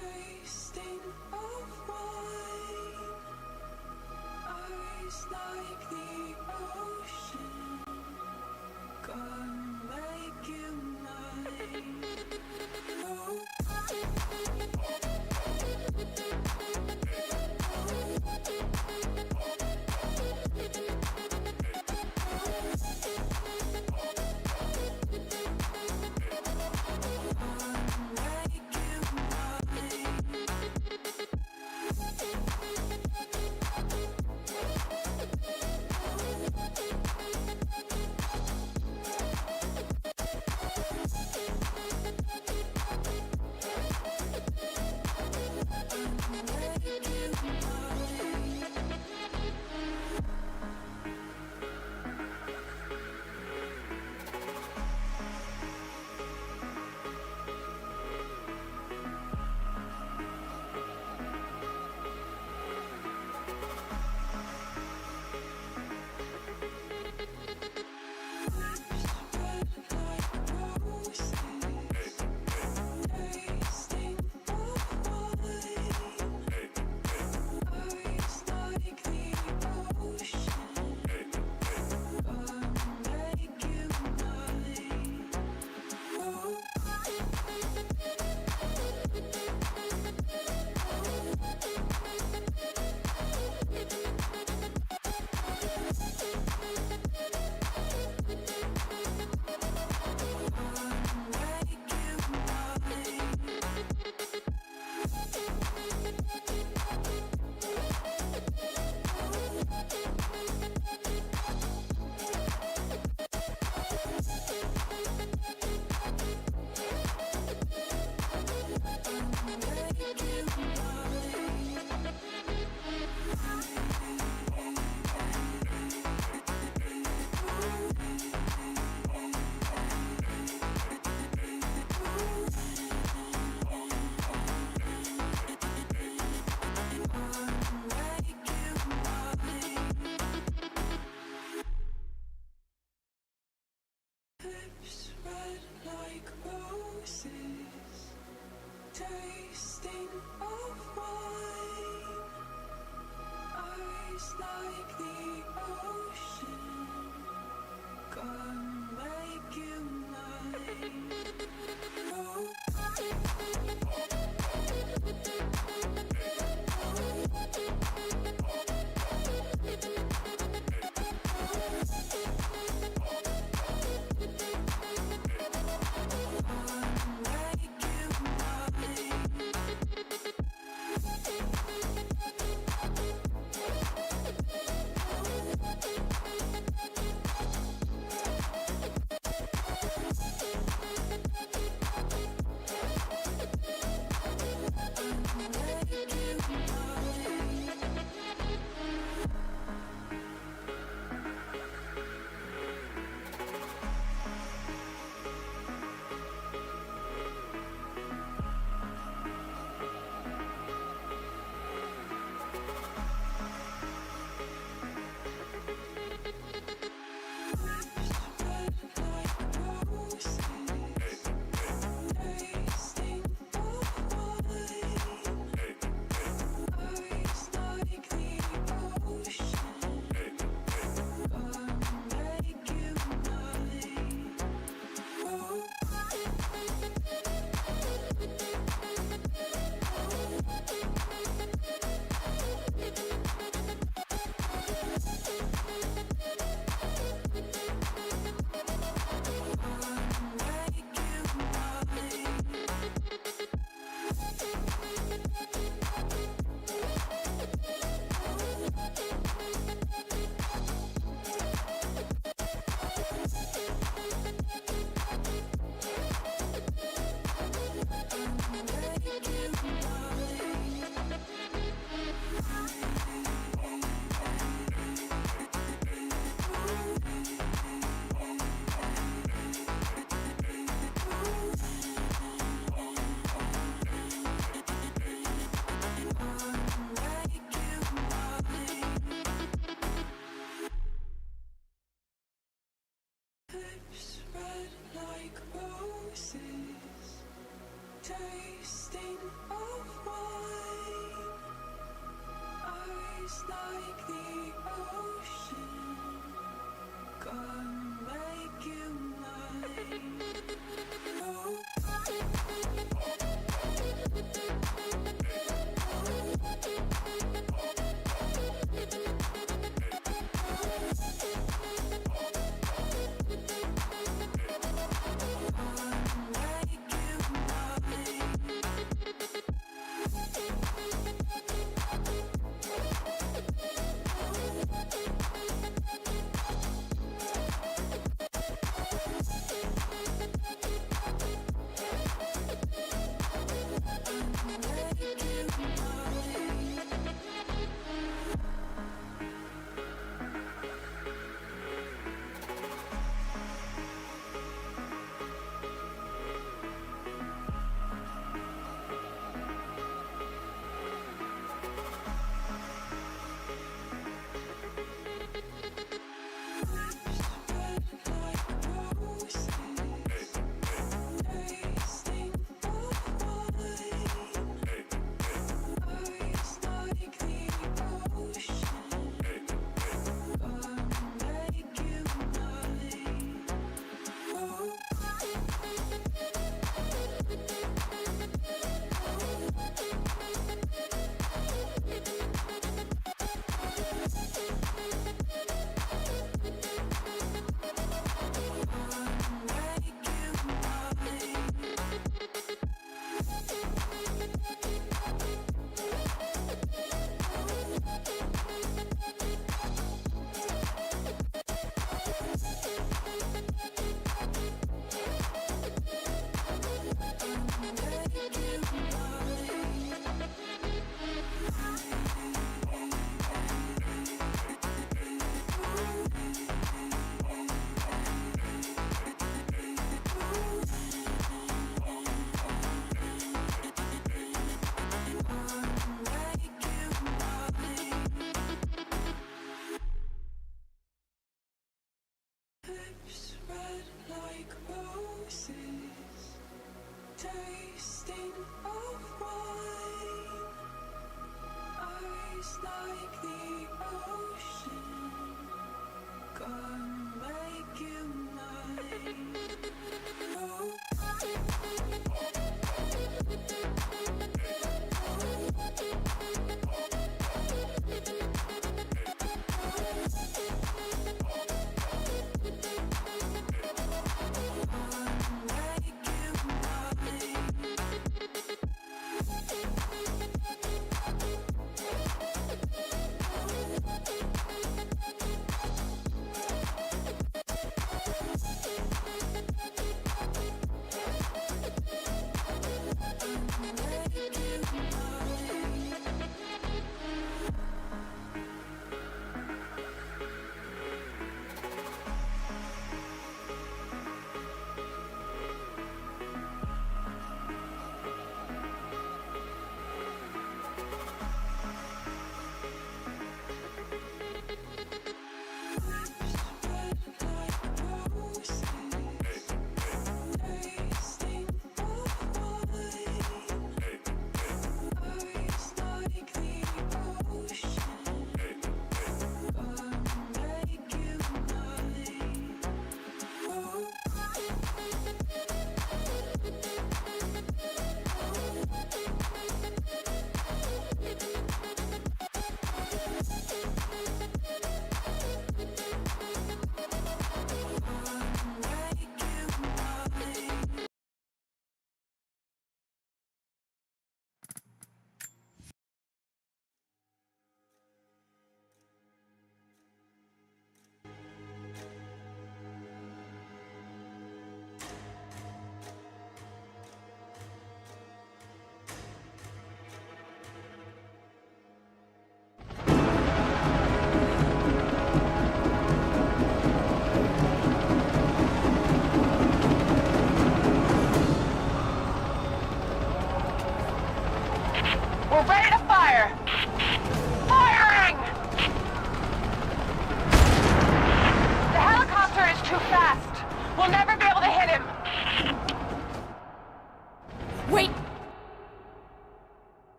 tasting of wine, eyes like the ocean, gonna make you mine. Oh. Lips red like roses, tasting of wine, eyes like the ocean, gonna make you mine. Oh. tasting of wine, eyes like the ocean, gonna make you mine. Oh. Lips red like roses, tasting of wine, eyes like the ocean, gonna make you mine. Oh.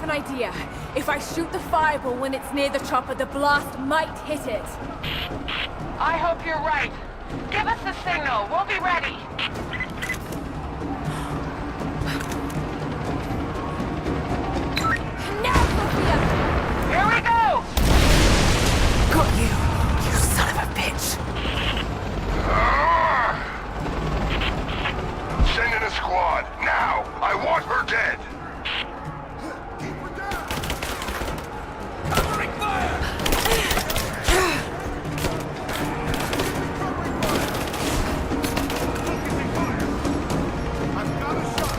an idea. If I shoot the fireball when it's near the chopper, the blast might hit it. I hope you're right. Give us a signal. We'll be ready. Now, Sophia! Here we go! Got you, you son of a bitch! Send in a squad, now! I want her dead! Keep her down! Covering fire! Focusing fire! I've got a shot!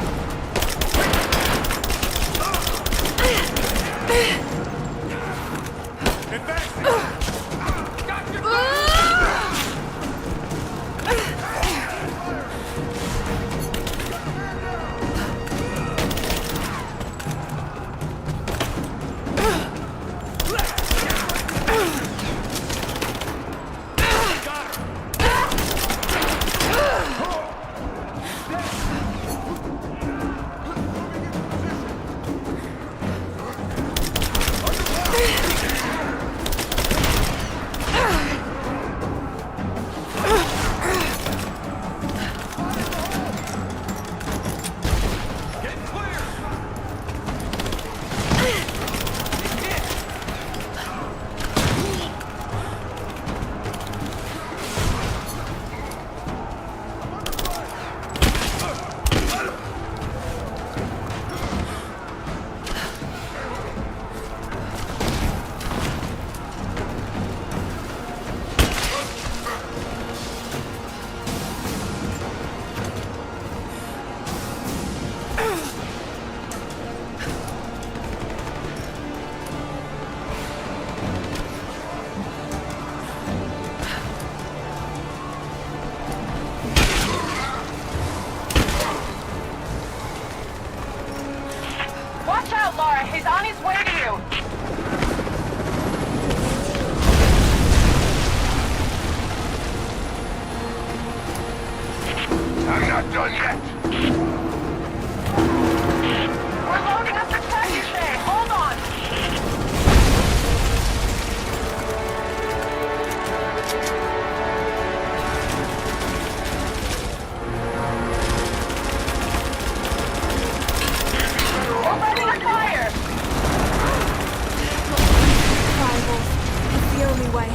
Advancing! Got your Watch out, Laura. He's on his way to you. I'm not done yet! We're loading up the trebuchet. Hold on. We're ready to fire. Fireballs. It's the only way.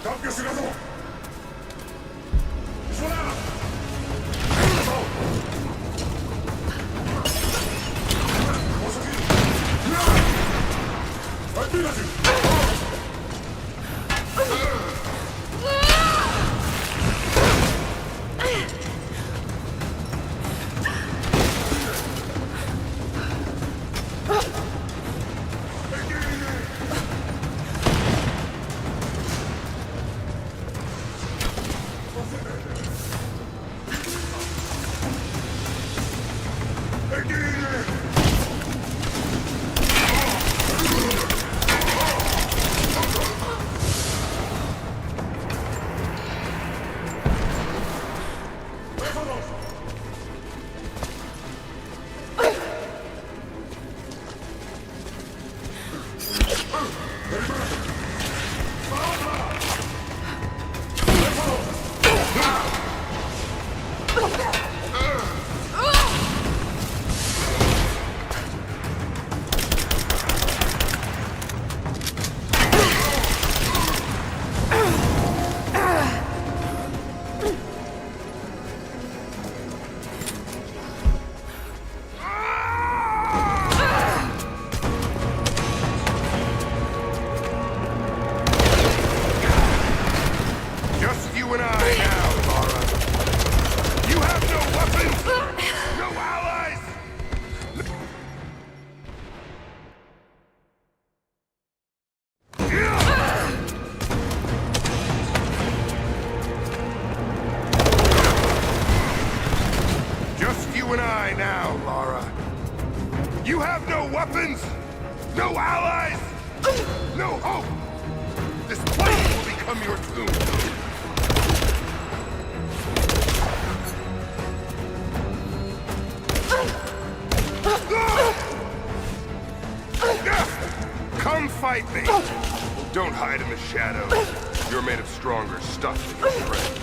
脱去しろぞ。一緒だ。Just you and I now, Lara. You have no weapons, no allies. Just you and I now, Lara. You have no weapons, no allies, no hope. This place will become your tomb. Come fight me! Don't hide in the shadows. You're made of stronger stuff than your friend.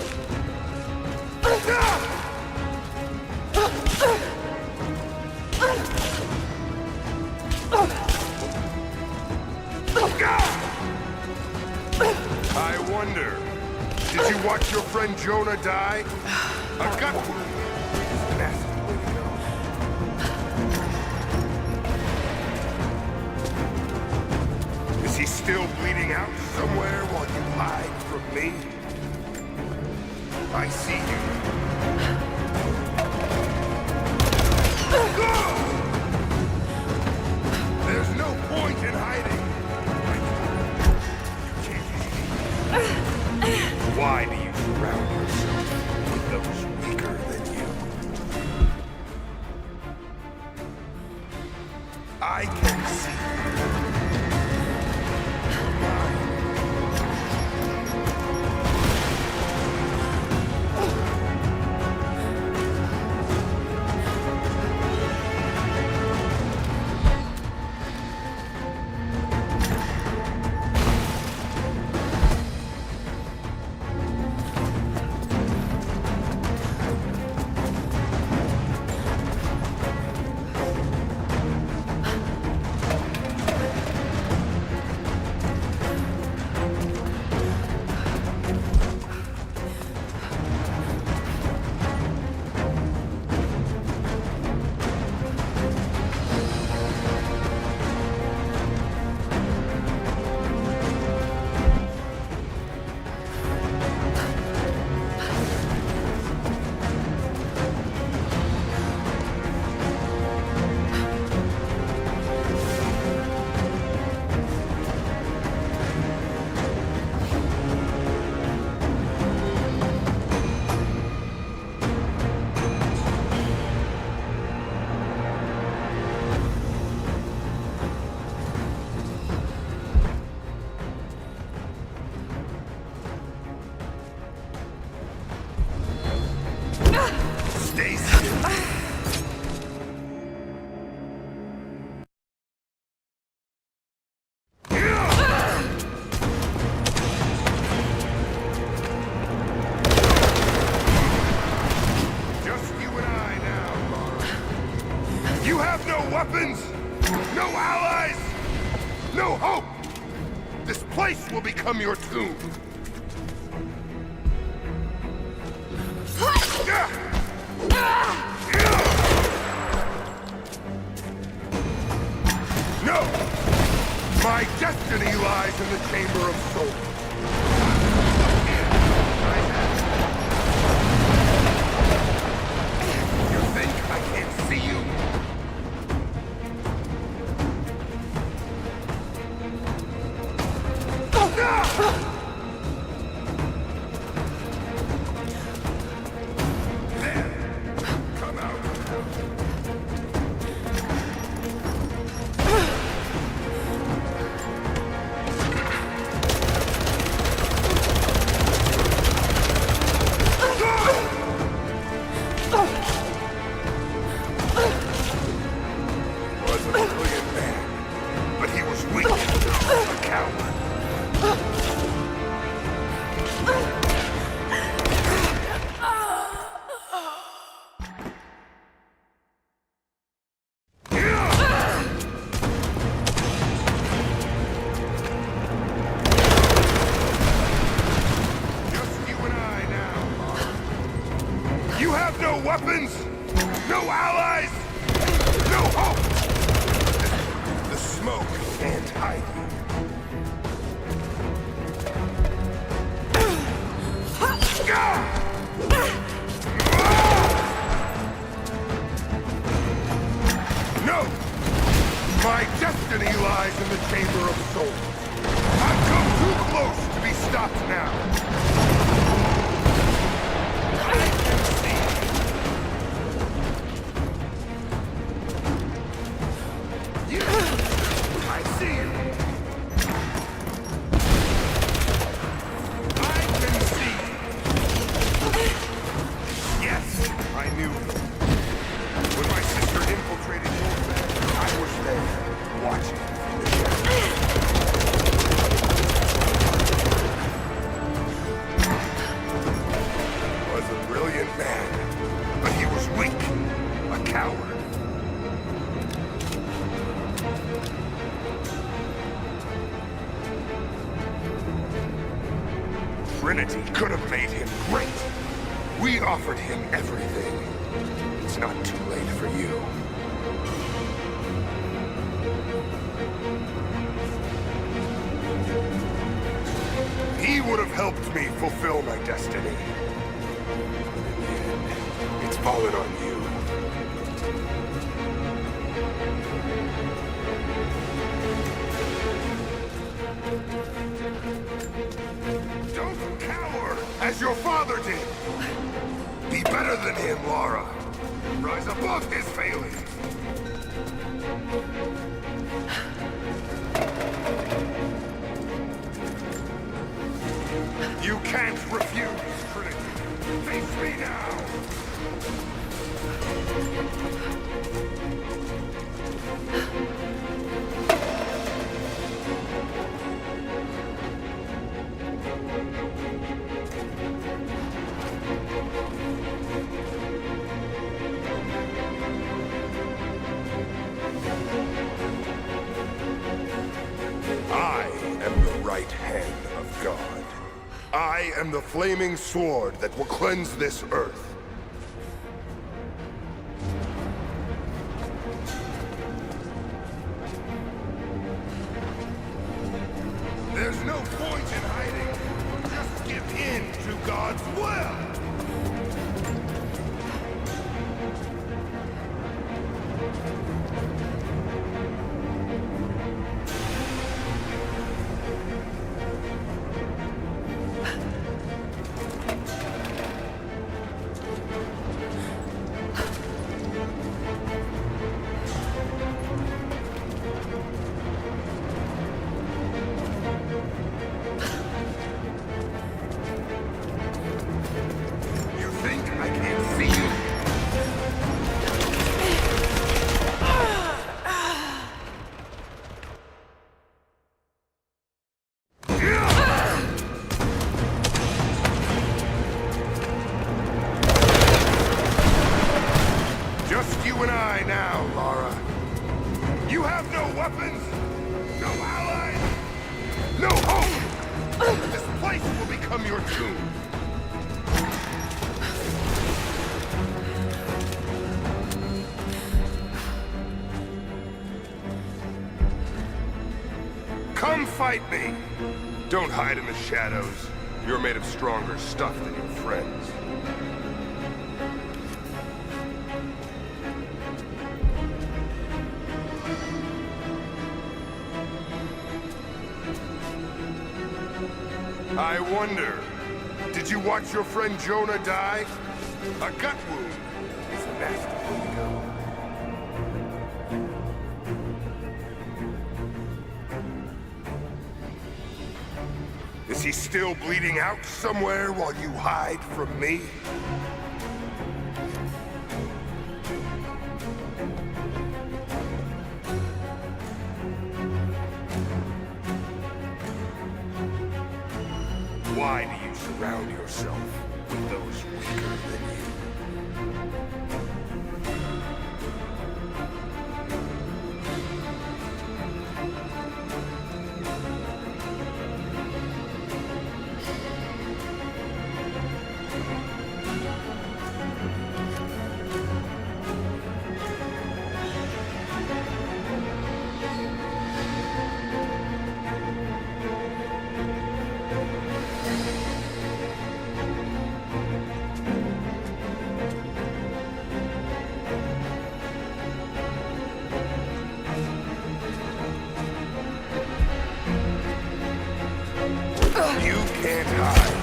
I wonder, did you watch your friend Jonah die? A gut wound is the nasty way to go. Is he still bleeding out somewhere while you hide from me? I see you. There's no point in hiding. You can't escape. Why do you surround yourself with those weaker than you? I can see. Stay still. Just you and I now, Lara. You have no weapons, no allies, no hope. This place will become your tomb. No! My destiny lies in the Chamber of Souls. You think I can't see you? There! Come out! Was a brilliant man, but he was weak, a coward. Just you and I now. You have no weapons, no allies, no hope. The smoke can't hide you. No! My destiny lies in the Chamber of Souls. I've come too close to be stopped now. I can see. You! I see you! I can see. Yes, I knew. When my sister infiltrated your bed, I was there, watching from the shadows. Was a brilliant man, but he was weak, a coward. Trinity could have made him great. We offered him everything. It's not too late for you. He would have helped me fulfill my destiny. But in the end, it's fallen on you. Don't cower as your father did. Be better than him, Lara. Rise above his failings. You can't refuse, Trinity. Face me now. I am the right hand of God. I am the flaming sword that will cleanse this earth. There's no point in hiding. Just give in to God's will. your tomb. Come fight me! Don't hide in the shadows. You're made of stronger stuff than your friends. I wonder, did you watch your friend Jonah die? A gut wound is a nasty way to go. Is he still bleeding out somewhere while you hide from me? Why do you surround yourself with those weaker than you? You can't hide.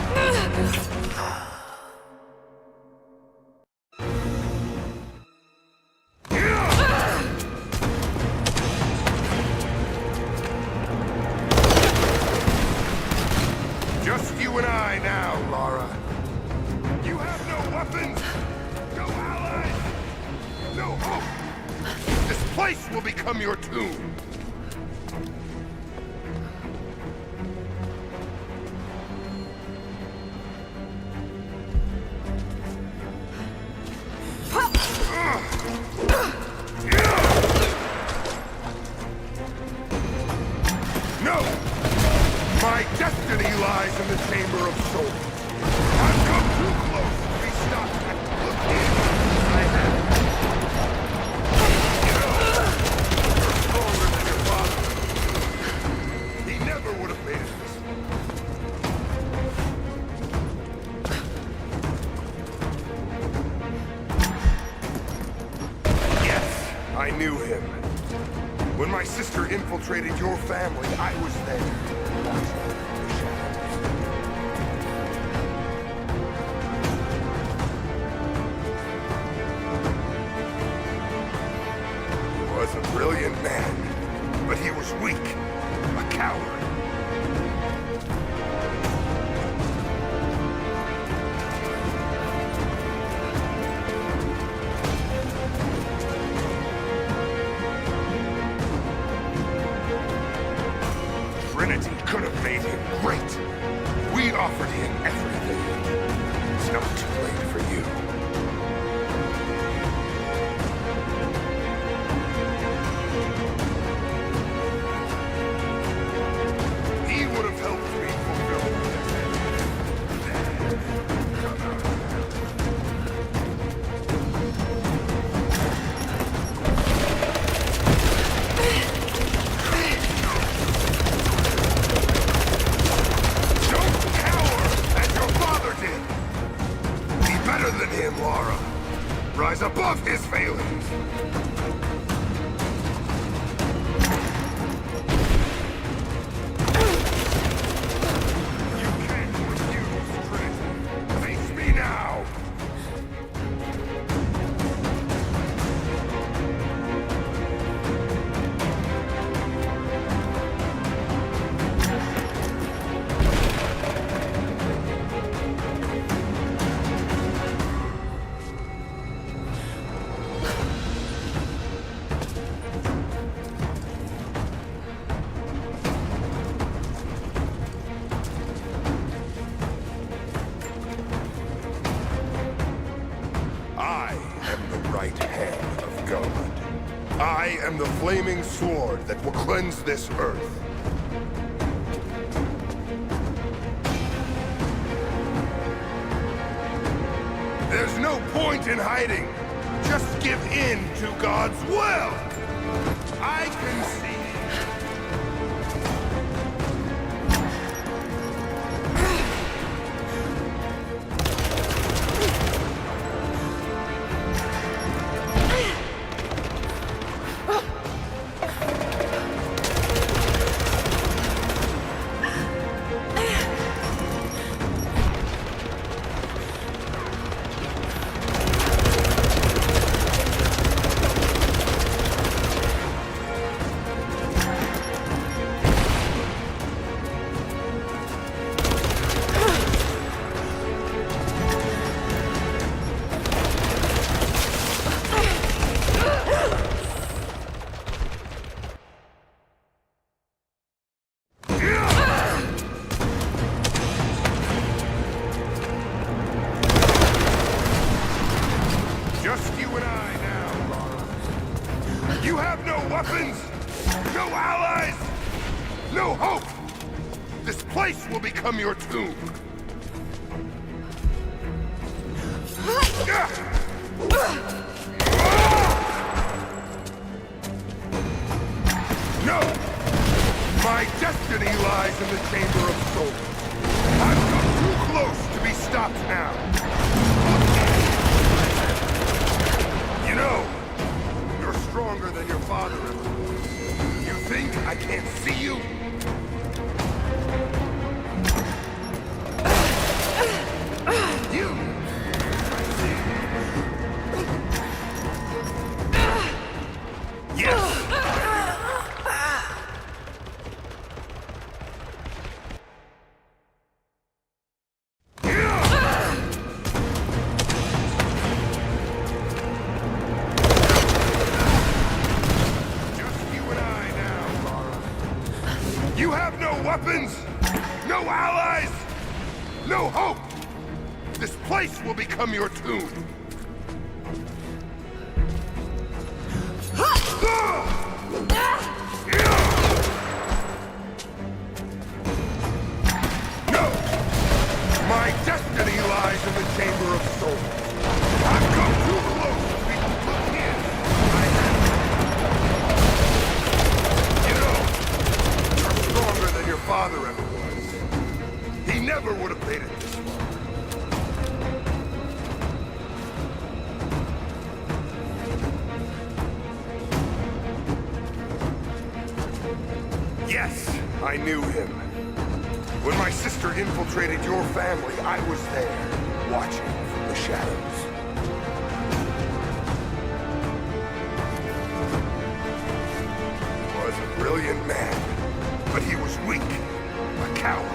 Just you and I now, Lara. You have no weapons, no allies, no hope. This place will become your tomb. No! My destiny lies in the Chamber of Souls. I've come too close to be stopped. Look in. I have it. You're stronger than your father. He never would have made it this far. Yes, I knew him. When my sister infiltrated your family, I was there, watching the shadows. He was a brilliant man, but he was weak, a coward. Trinity could have made him great. We offered him everything. It's not too late for you. He would have helped me fulfill my destiny. Come out. Than him, Lara. Rise above his failings. You can't refuse, Trinity. Face me now. Right hand of God. I am the flaming sword that will cleanse this earth. There's no point in hiding. Just give in to God's will. I can see. Just you and I now, Lara. You have no weapons, no allies, no hope. This place will become your tomb. No! My destiny lies in the Chamber of Souls. I've come too close to be stopped now. You know, you're stronger than your father ever was. You think I can't see you? You! I see. Yes! You have no weapons, no allies, no hope. This place will become your tomb. No! My destiny lies in the Chamber of Souls. I've come too close to be put in. You know, you're stronger than your father ever was. He never would have made it this far. Yes, I knew him. When my sister infiltrated your family, I was there, watching from the shadows. He was a brilliant man, but he was weak, a coward.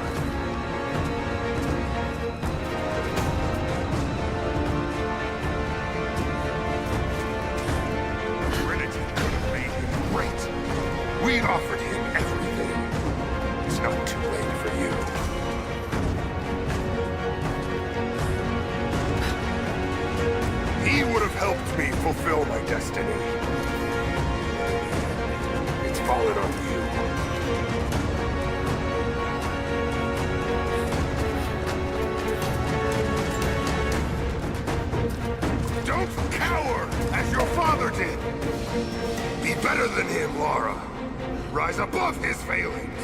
Trinity could have made him great. We offered him everything. It's not too late for you. He would have helped me fulfill my destiny. It's fallen on you. Don't cower as your father did. Be better than him, Lara. Rise above his failings.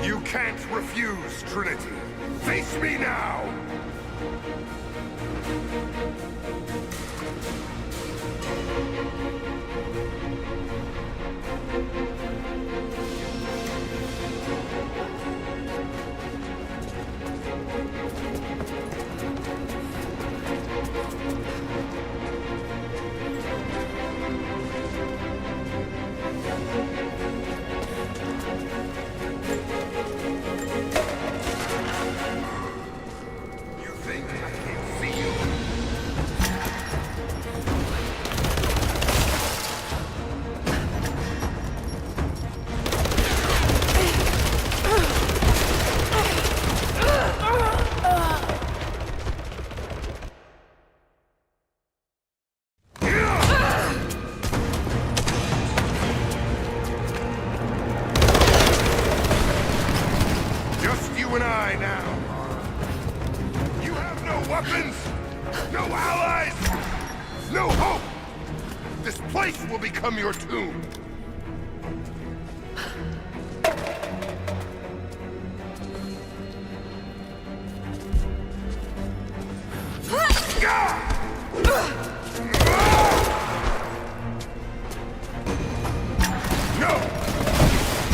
You can't refuse, Trinity. Face me now! You think I can't see you? eye now, Lara. You have no weapons, no allies, no hope! This place will become your tomb! No!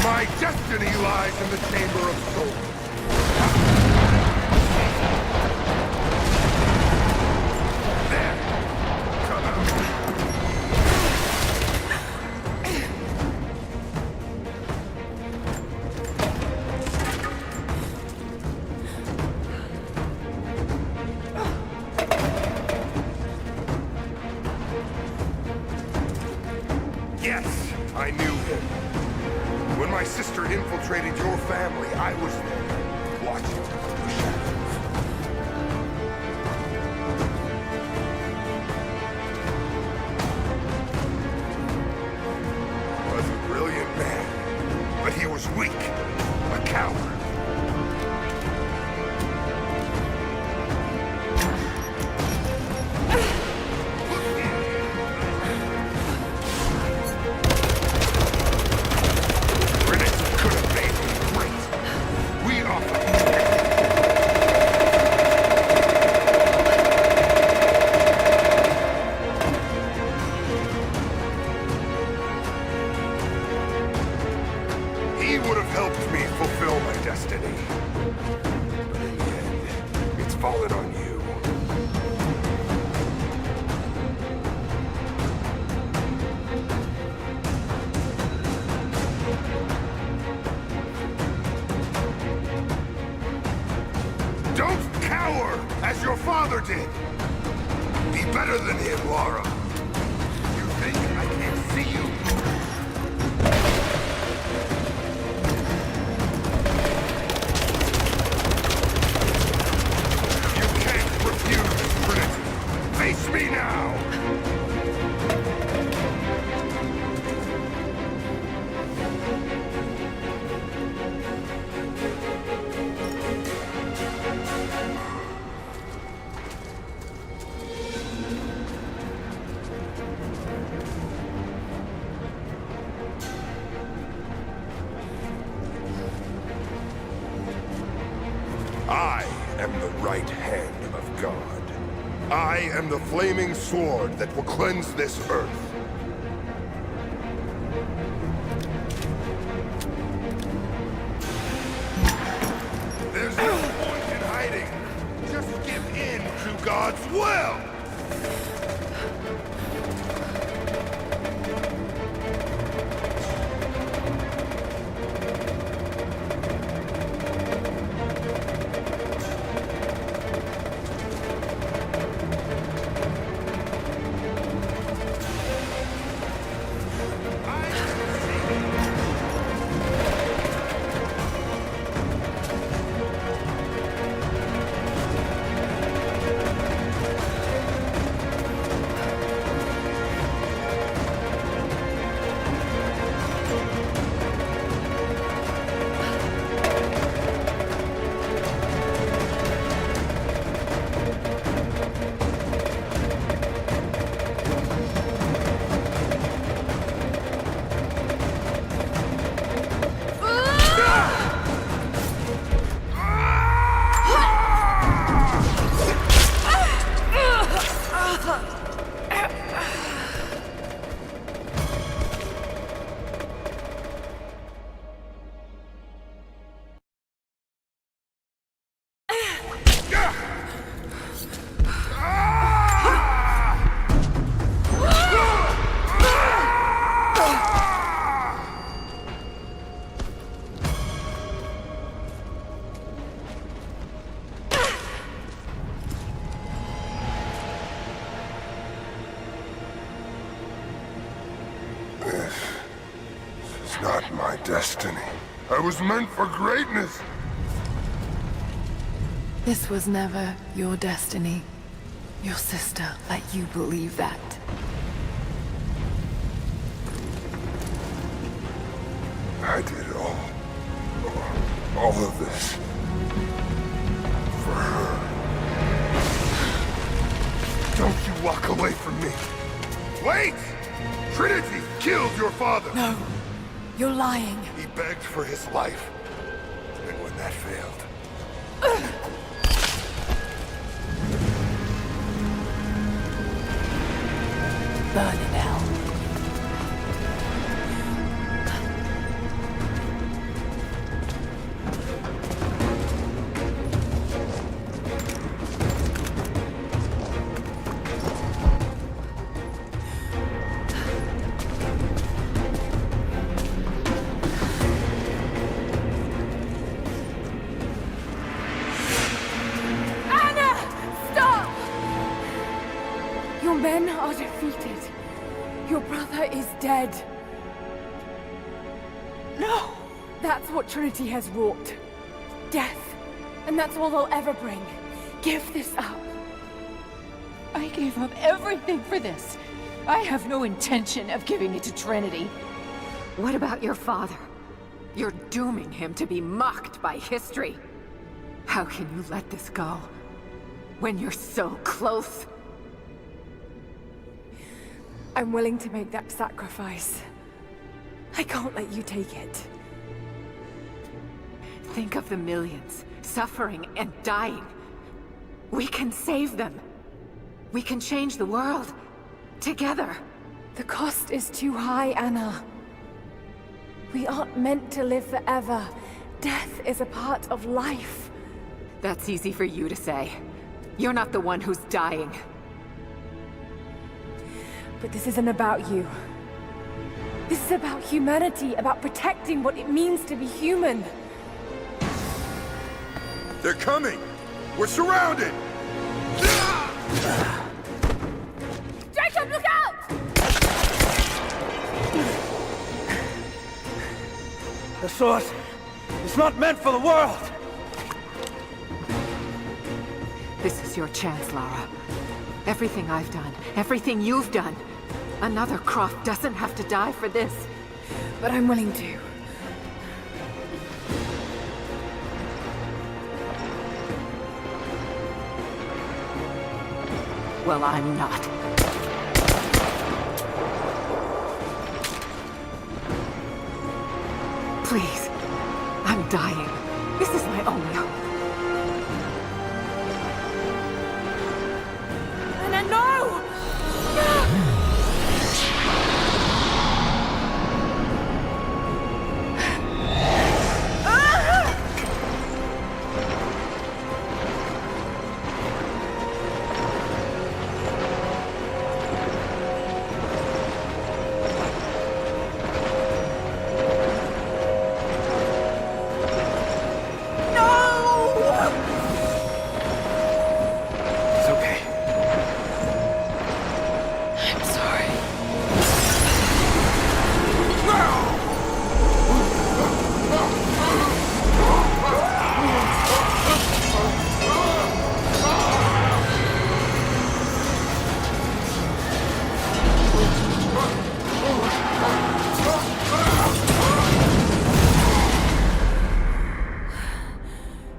My destiny lies in the Chamber of Souls. There! Come out. Yes, I knew him. When my sister infiltrated your family, I was there, watching from the shadows. He was a brilliant man, but he was weak, a coward. Renitza could have made me great. We offer. He would have helped me fulfill my destiny. But in the end, it's fallen on you. Don't cower as your father did! Be better than him, Lara. You think I can't see you? You can't refuse, Renitza. Face me now! I am the right hand of God. I am the flaming sword that will cleanse this earth. There's no point in hiding. Just give in to God's will! It's not my destiny. I was meant for greatness. This was never your destiny. Your sister let you believe that. I did all of this. walk away from me. Wait! Trinity killed your father! No. You're lying. He begged for his life. And when that failed... Burn in hell. Anna! Stop! Your men are defeated. Your brother is dead. No! That's what Trinity has wrought. Death. And that's all they'll ever bring. Give this up. I gave up everything for this. I have no intention of giving it to Trinity. What about your father? You're dooming him to be mocked by history. How can you let this go? When you're so close? I'm willing to make that sacrifice. I can't let you take it. Think of the millions, suffering and dying. We can save them. We can change the world. Together. The cost is too high, Anna. We aren't meant to live forever. Death is a part of life. That's easy for you to say. You're not the one who's dying. But this isn't about you. This is about humanity, about protecting what it means to be human. They're coming! We're surrounded! Jacob, look out! The source is not meant for the world! This is your chance, Lara. Everything I've done, everything you've done. Another Croft doesn't have to die for this. But I'm willing to. Well, I'm not. Please. I'm dying. This is my only hope. Anna, no! It's okay. I'm sorry.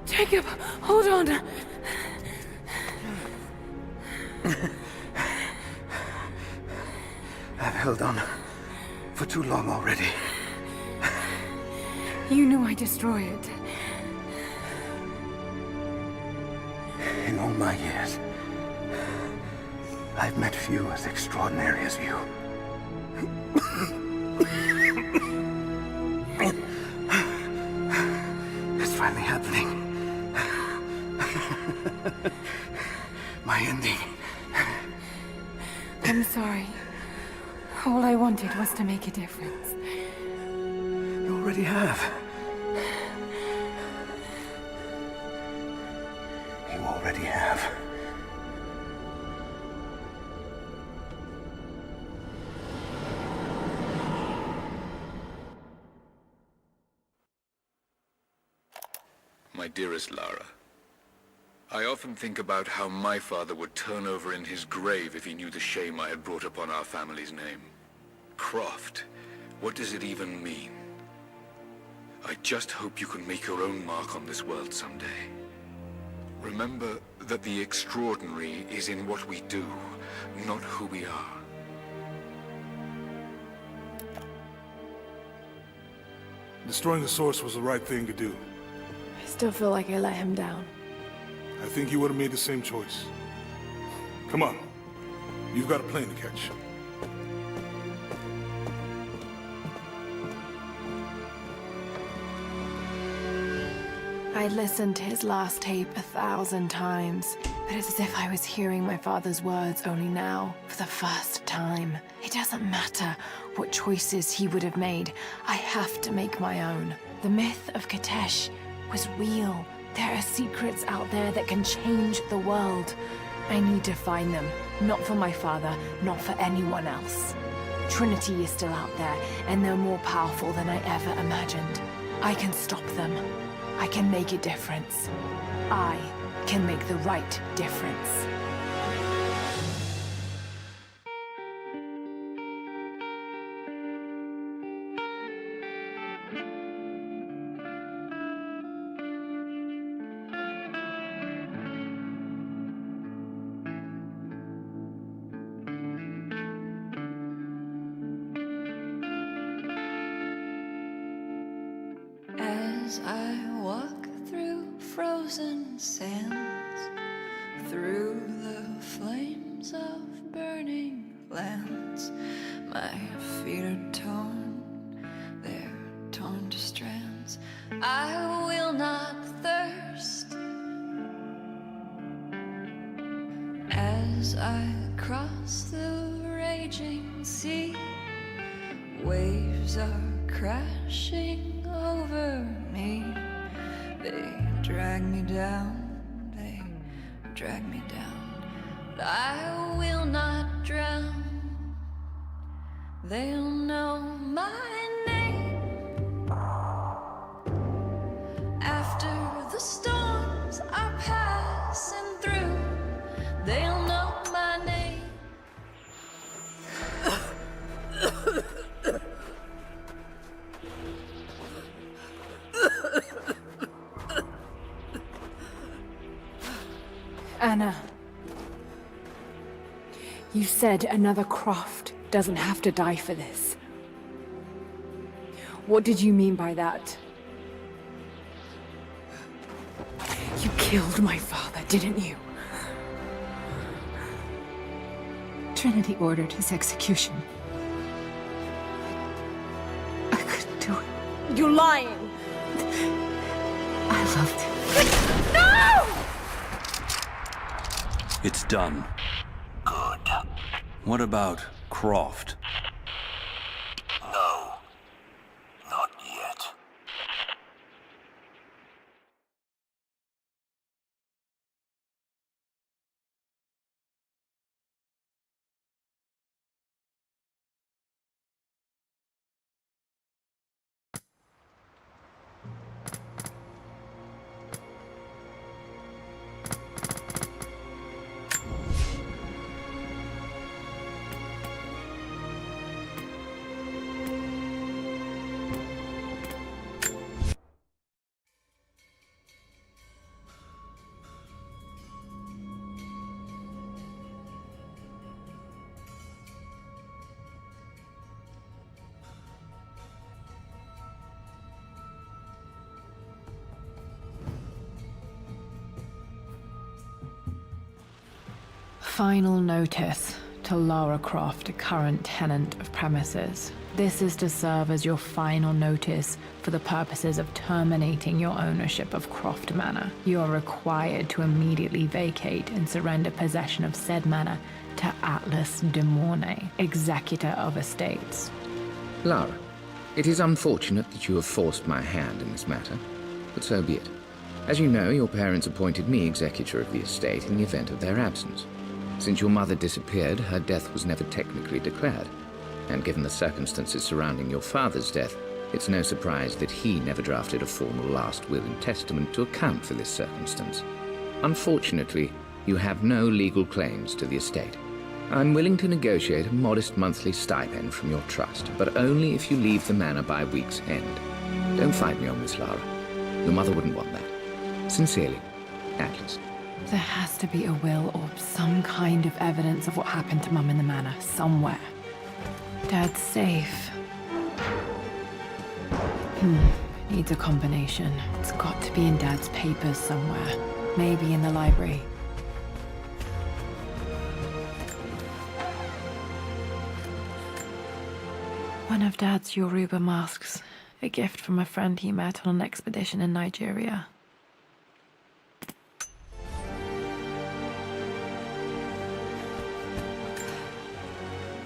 Jacob, hold on. I've held on for too long already. You knew I'd destroy it. In all my years, I've met few as extraordinary as you. It's finally happening. My ending. I'm sorry. All I wanted was to make a difference. You already have. You already have. My dearest Lara, I often think about how my father would turn over in his grave if he knew the shame I had brought upon our family's name. Croft, what does it even mean? I just hope you can make your own mark on this world someday. Remember, that the extraordinary is in what we do, not who we are. Destroying the Source was the right thing to do. I still feel like I let him down. I think you would have made the same choice. Come on. You've got a plane to catch. I listened to his last tape 1,000 times, but it's as if I was hearing my father's words only now, for the first time. It doesn't matter what choices he would have made. I have to make my own. The myth of Katesh was real. There are secrets out there that can change the world. I need to find them. Not for my father, not for anyone else. Trinity is still out there, and they're more powerful than I ever imagined. I can stop them. I can make a difference. I can make the right difference. As I walk through frozen sands, through the flames of burning lands, my feet are torn, they're torn to strands. I will not thirst. As I cross the raging sea, waves are crashing over me. They drag me down, they drag me down. But I will not drown. They'll know my name. After the storms are passing through, they'll know my name. Anna, you said another Croft doesn't have to die for this. What did you mean by that? You killed my father, didn't you? Trinity ordered his execution. I couldn't do it. You're lying! I loved him. It's done. Good. What about Croft? No. Not yet. Final notice to Lara Croft, current tenant of premises. This is to serve as your final notice for the purposes of terminating your ownership of Croft Manor. You are required to immediately vacate and surrender possession of said manor to Atlas de Mornay, executor of estates. Lara, it is unfortunate that you have forced my hand in this matter, but so be it. As you know, your parents appointed me executor of the estate in the event of their absence. Since your mother disappeared, her death was never technically declared. And given the circumstances surrounding your father's death, it's no surprise that he never drafted a formal last will and testament to account for this circumstance. Unfortunately, you have no legal claims to the estate. I'm willing to negotiate a modest monthly stipend from your trust, but only if you leave the manor by week's end. Don't fight me on this, Lara. Your mother wouldn't want that. Sincerely, Atlas. There has to be a will or some kind of evidence of what happened to Mum in the manor somewhere. Dad's safe. Needs a combination. It's got to be in Dad's papers somewhere. Maybe in the library. One of Dad's Yoruba masks. A gift from a friend he met on an expedition in Nigeria.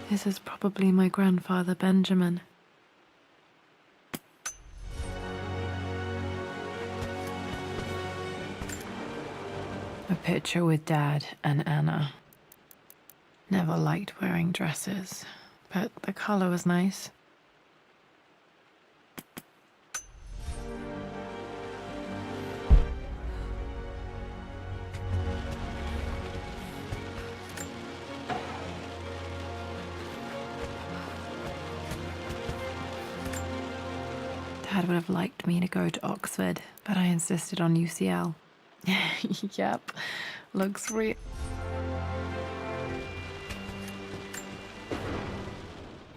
This is probably my grandfather, Benjamin. A picture with Dad and Anna. Never liked wearing dresses, but the color was nice. Dad would have liked me to go to Oxford, but I insisted on UCL. Yep, looks real.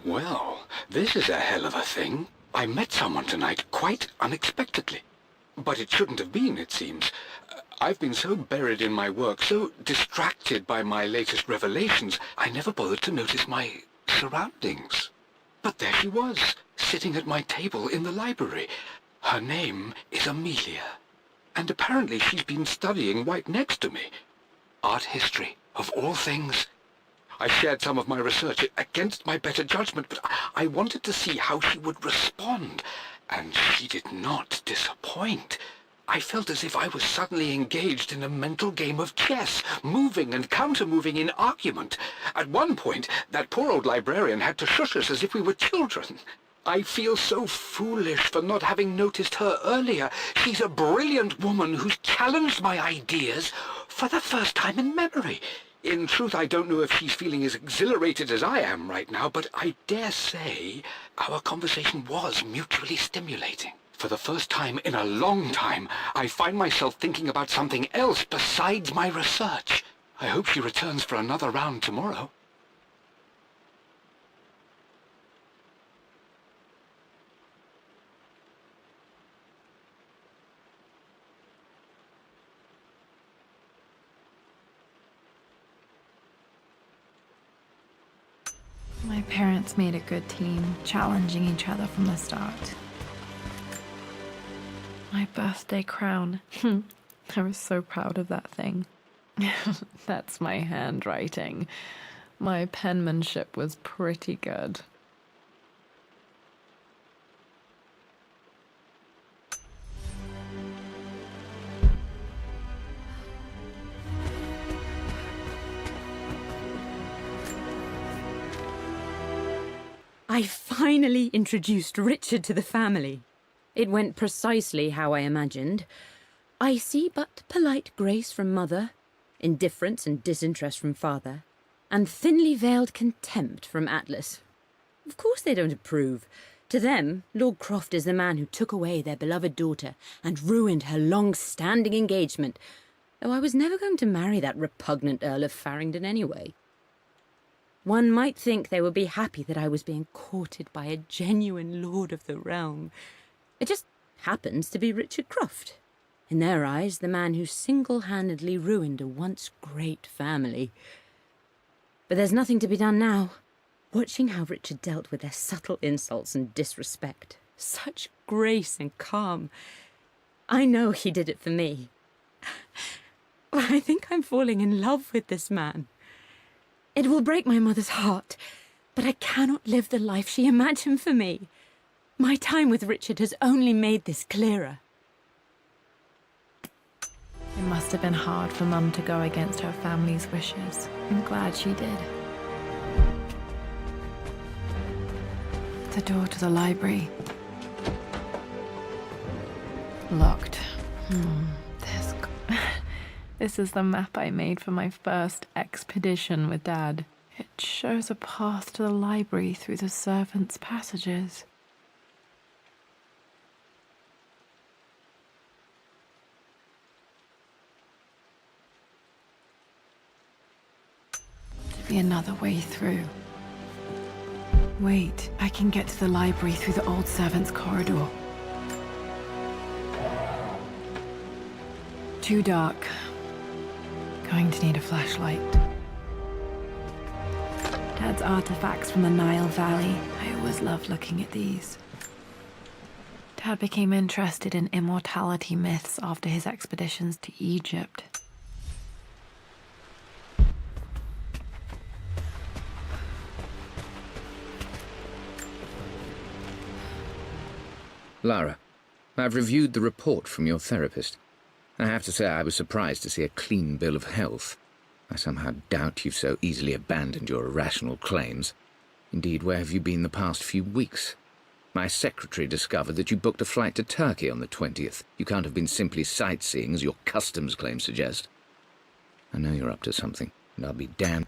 Well, this is a hell of a thing. I met someone tonight quite unexpectedly. But it shouldn't have been, it seems. I've been so buried in my work, so distracted by my latest revelations, I never bothered to notice my surroundings. But there she was, sitting at my table in the library. Her name is Amelia. And apparently she's been studying right next to me. Art history, of all things. I shared some of my research against my better judgment, but I wanted to see how she would respond. And she did not disappoint. I felt as if I was suddenly engaged in a mental game of chess, moving and counter-moving in argument. At one point, that poor old librarian had to shush us as if we were children. I feel so foolish for not having noticed her earlier. She's a brilliant woman who's challenged my ideas for the first time in memory. In truth, I don't know if she's feeling as exhilarated as I am right now, but I dare say our conversation was mutually stimulating. For the first time in a long time, I find myself thinking about something else besides my research. I hope she returns for another round tomorrow. My parents made a good team, challenging each other from the start. My birthday crown. I was so proud of that thing. That's my handwriting. My penmanship was pretty good. I finally introduced Richard to the family. It went precisely how I imagined. I see but polite grace from mother, indifference and disinterest from father, and thinly veiled contempt from Atlas. Of course they don't approve. To them, Lord Croft is the man who took away their beloved daughter and ruined her long-standing engagement, though I was never going to marry that repugnant Earl of Farringdon anyway. One might think they would be happy that I was being courted by a genuine lord of the realm. It just happens to be Richard Croft. In their eyes, the man who single-handedly ruined a once great family. But there's nothing to be done now. Watching how Richard dealt with their subtle insults and disrespect. Such grace and calm. I know he did it for me. I think I'm falling in love with this man. It will break my mother's heart, but I cannot live the life she imagined for me. My time with Richard has only made this clearer. It must have been hard for Mum to go against her family's wishes. I'm glad she did. The door to the library. Locked. This is the map I made for my first expedition with Dad. It shows a path to the library through the servants' passages. be another way through. Wait, I can get to the library through the old servants' corridor. Too dark. Going to need a flashlight. Dad's artifacts from the Nile Valley. I always loved looking at these. Dad became interested in immortality myths after his expeditions to Egypt. Lara, I've reviewed the report from your therapist. I have to say I was surprised to see a clean bill of health. I somehow doubt you've so easily abandoned your irrational claims. Indeed, where have you been the past few weeks? My secretary discovered that you booked a flight to Turkey on the 20th. You can't have been simply sightseeing, as your customs claims suggest. I know you're up to something, and I'll be damned.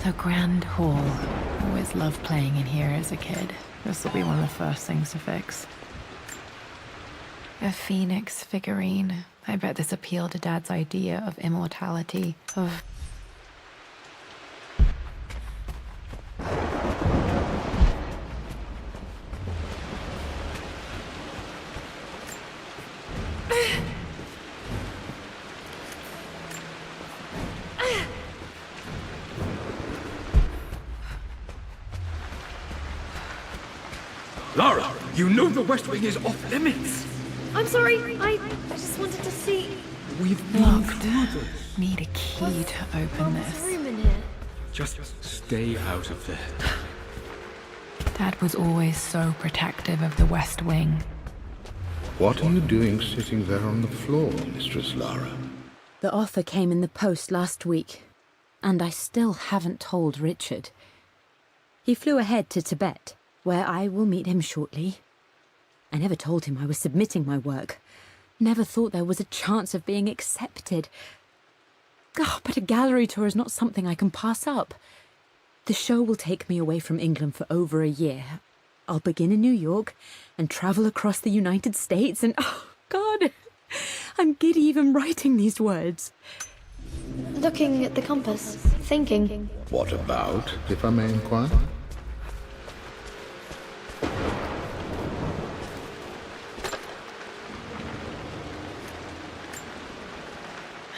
The Grand Hall. Always loved playing in here as a kid. This will be one of the first things to fix. A phoenix figurine. I bet this appealed to Dad's idea of immortality, of... Lara, you know the West Wing is off limits. I'm sorry, I just wanted to see. We've Locked. Need a key to open this. Room in here. Just stay out of there. Dad was always so protective of the West Wing. What are you doing sitting there on the floor, Mistress Lara? The offer came in the post last week, and I still haven't told Richard. He flew ahead to Tibet, where I will meet him shortly. I never told him I was submitting my work. Never thought there was a chance of being accepted. Oh, but a gallery tour is not something I can pass up. The show will take me away from England for over a year. I'll begin in New York and travel across the United States and... oh, God! I'm giddy even writing these words. Looking at the compass, thinking. What about, if I may inquire?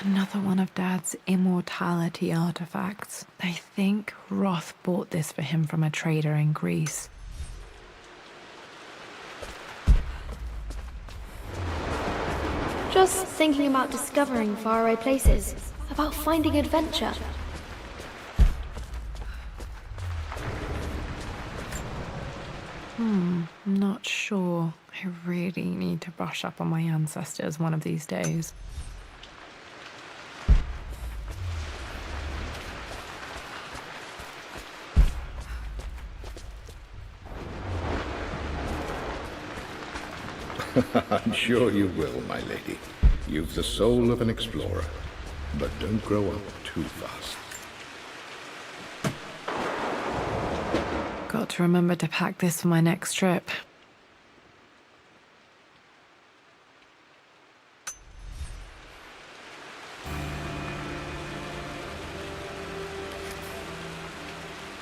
Another one of Dad's immortality artifacts. I think Roth bought this for him from a trader in Greece. Just thinking about discovering faraway places, about finding adventure. I'm not sure. I really need to brush up on my ancestors one of these days. I'm sure you will, my lady. You've the soul of an explorer. But don't grow up too fast. Got to remember to pack this for my next trip.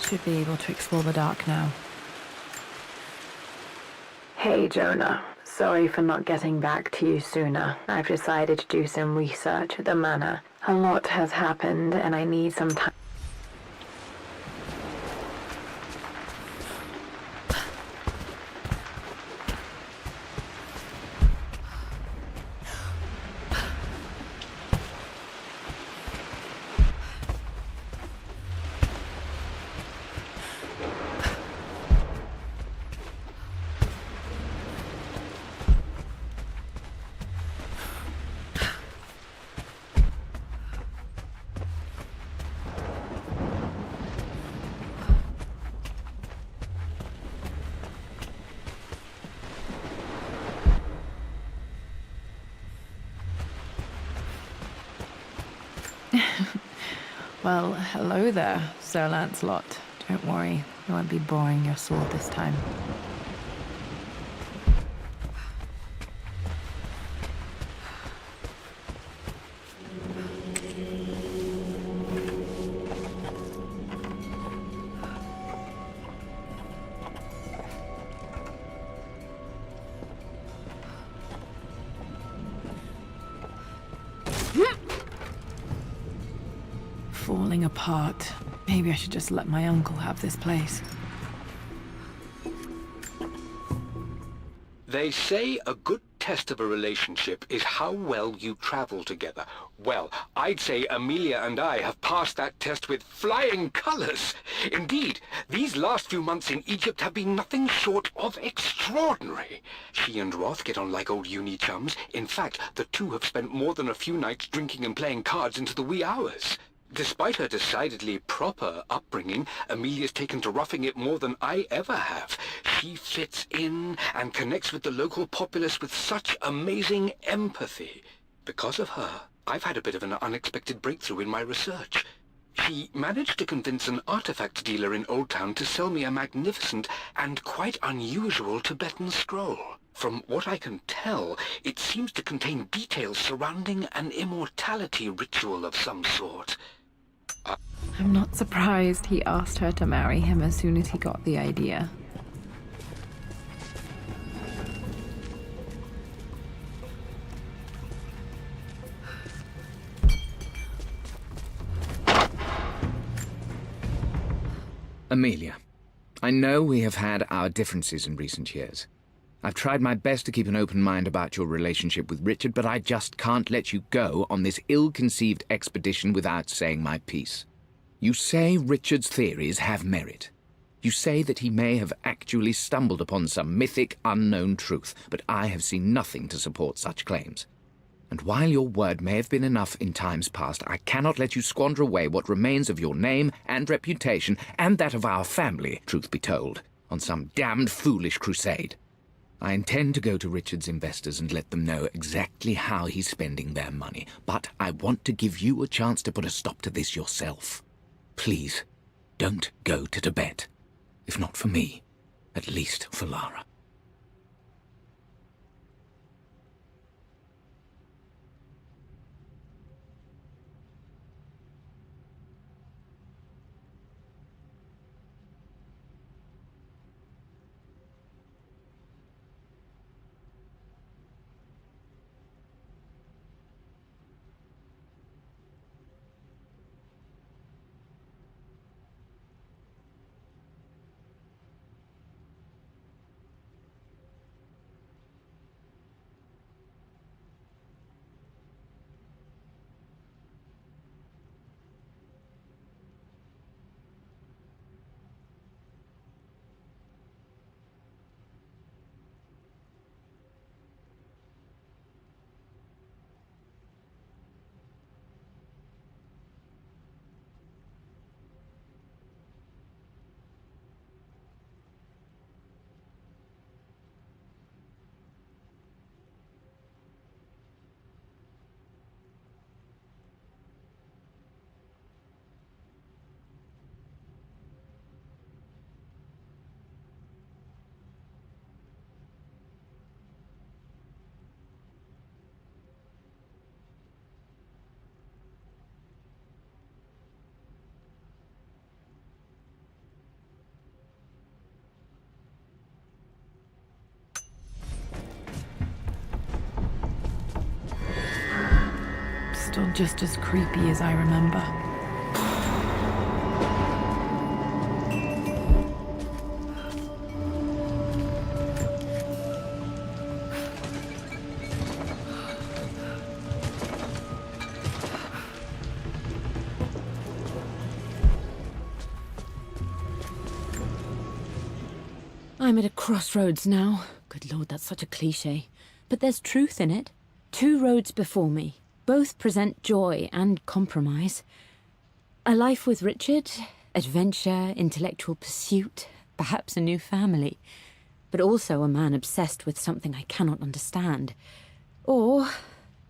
Should be able to explore the dark now. Hey, Jonah. Sorry for not getting back to you sooner. I've decided to do some research at the manor. A lot has happened, and I need some time. Well, hello there, Sir Lancelot. Don't worry, I won't be boring your sword this time. Falling apart. Maybe I should just let my uncle have this place. They say a good test of a relationship is how well you travel together. Well, I'd say Amelia and I have passed that test with flying colors. Indeed, these last few months in Egypt have been nothing short of extraordinary. She and Roth get on like old uni chums. In fact, the two have spent more than a few nights drinking and playing cards into the wee hours. Despite her decidedly proper upbringing, Amelia's taken to roughing it more than I ever have. She fits in and connects with the local populace with such amazing empathy. Because of her, I've had a bit of an unexpected breakthrough in my research. She managed to convince an artifact dealer in Old Town to sell me a magnificent and quite unusual Tibetan scroll. From what I can tell, it seems to contain details surrounding an immortality ritual of some sort. I'm not surprised he asked her to marry him as soon as he got the idea. Amelia, I know we have had our differences in recent years. I've tried my best to keep an open mind about your relationship with Richard, but I just can't let you go on this ill-conceived expedition without saying my piece. You say Richard's theories have merit. You say that he may have actually stumbled upon some mythic, unknown truth, but I have seen nothing to support such claims. And while your word may have been enough in times past, I cannot let you squander away what remains of your name and reputation, and that of our family, truth be told, on some damned foolish crusade. I intend to go to Richard's investors and let them know exactly how he's spending their money, but I want to give you a chance to put a stop to this yourself. Please, don't go to Tibet. If not for me, at least for Lara. Still just as creepy as I remember. I'm at a crossroads now. Good Lord, that's such a cliché. But there's truth in it. 2 roads before me. Both present joy and compromise. A life with Richard, adventure, intellectual pursuit, perhaps a new family. But also a man obsessed with something I cannot understand. Or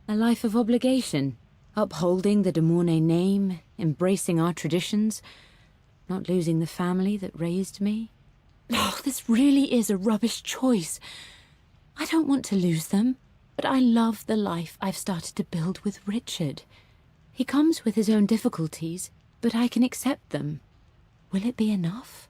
a life of obligation, upholding the de Mornay name, embracing our traditions, not losing the family that raised me. Oh, this really is a rubbish choice. I don't want to lose them, but I love the life I've started to build with Richard. He comes with his own difficulties, but I can accept them. Will it be enough?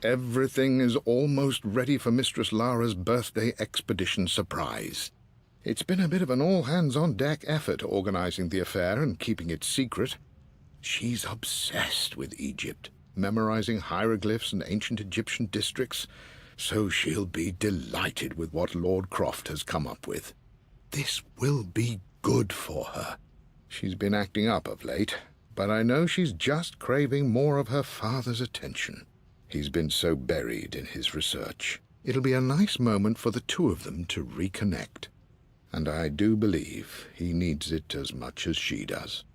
Everything is almost ready for Mistress Lara's birthday expedition surprise. It's been a bit of an all-hands-on-deck effort organizing the affair and keeping it secret. She's obsessed with Egypt, memorizing hieroglyphs and ancient Egyptian districts, so she'll be delighted with what Lord Croft has come up with. This will be good for her. She's been acting up of late, but I know she's just craving more of her father's attention. He's been so buried in his research. It'll be a nice moment for the two of them to reconnect. And I do believe he needs it as much as she does.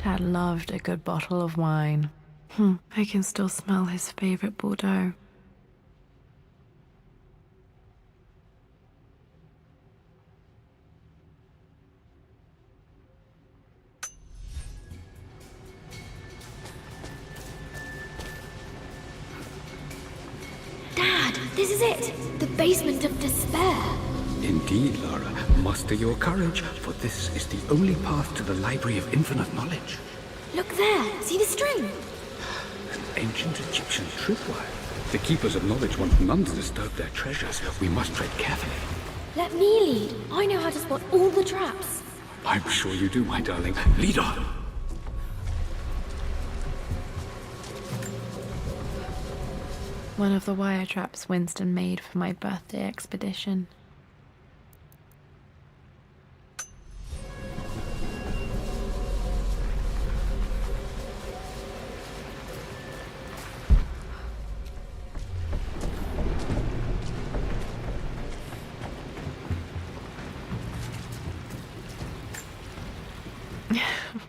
Dad loved a good bottle of wine. I can still smell his favorite Bordeaux. Dad, this is it! The basement of despair! Indeed, Lara. Muster your courage, for this is the only path to the Library of Infinite Knowledge. Look there! See the string? An ancient Egyptian tripwire. The Keepers of Knowledge want none to disturb their treasures. We must tread carefully. Let me lead. I know how to spot all the traps. I'm sure you do, my darling. Lead on! One of the wire traps Winston made for my birthday expedition.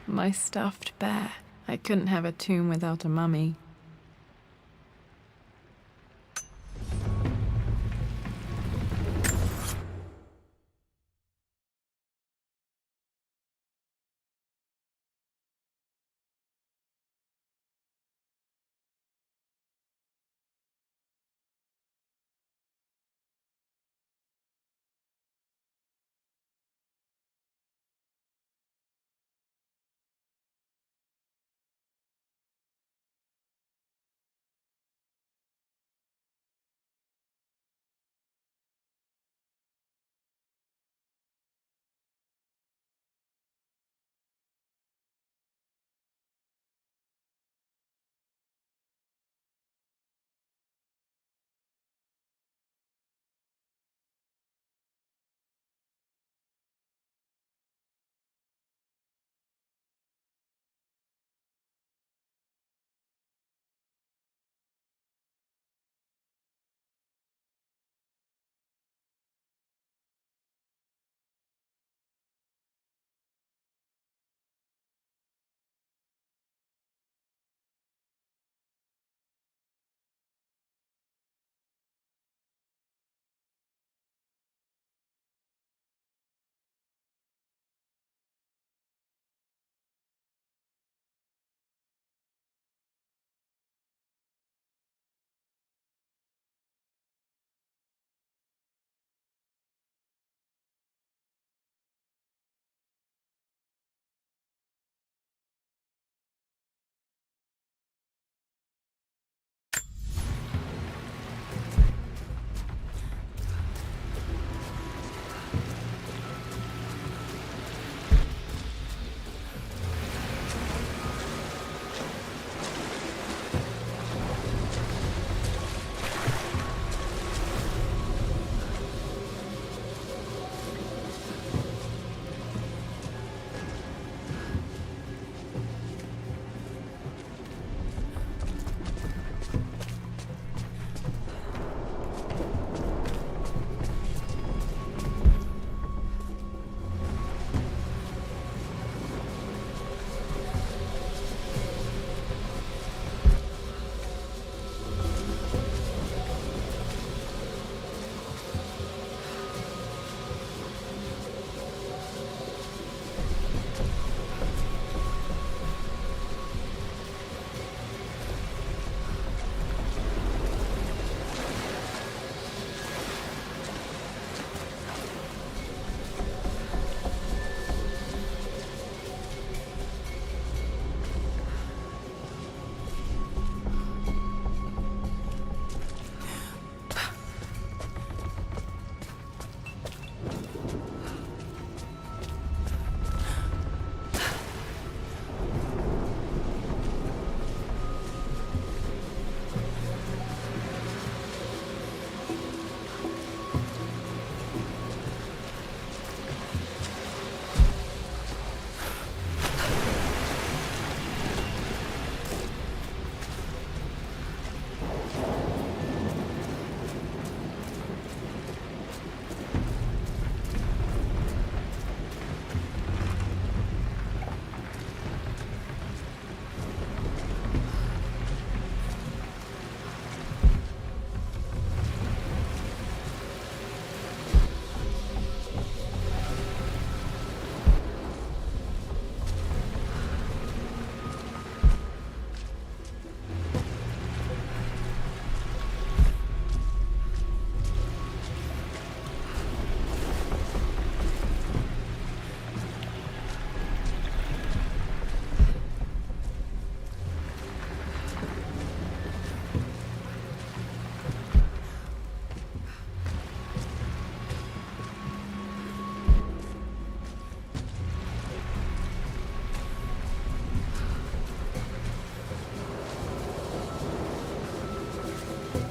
My stuffed bear. I couldn't have a tomb without a mummy.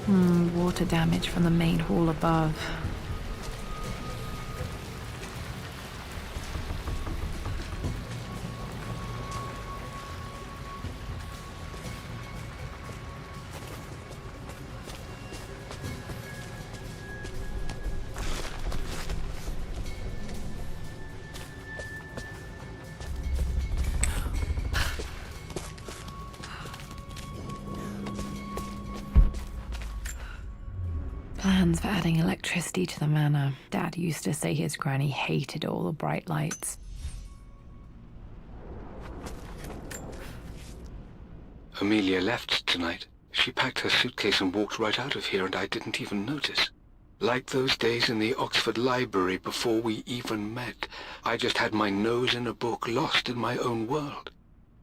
Water damage from the main hall above. Plans for adding electricity to the manor. Dad used to say his granny hated all the bright lights. Amelia left tonight. She packed her suitcase and walked right out of here, and I didn't even notice. Like those days in the Oxford Library before we even met. I just had my nose in a book, lost in my own world.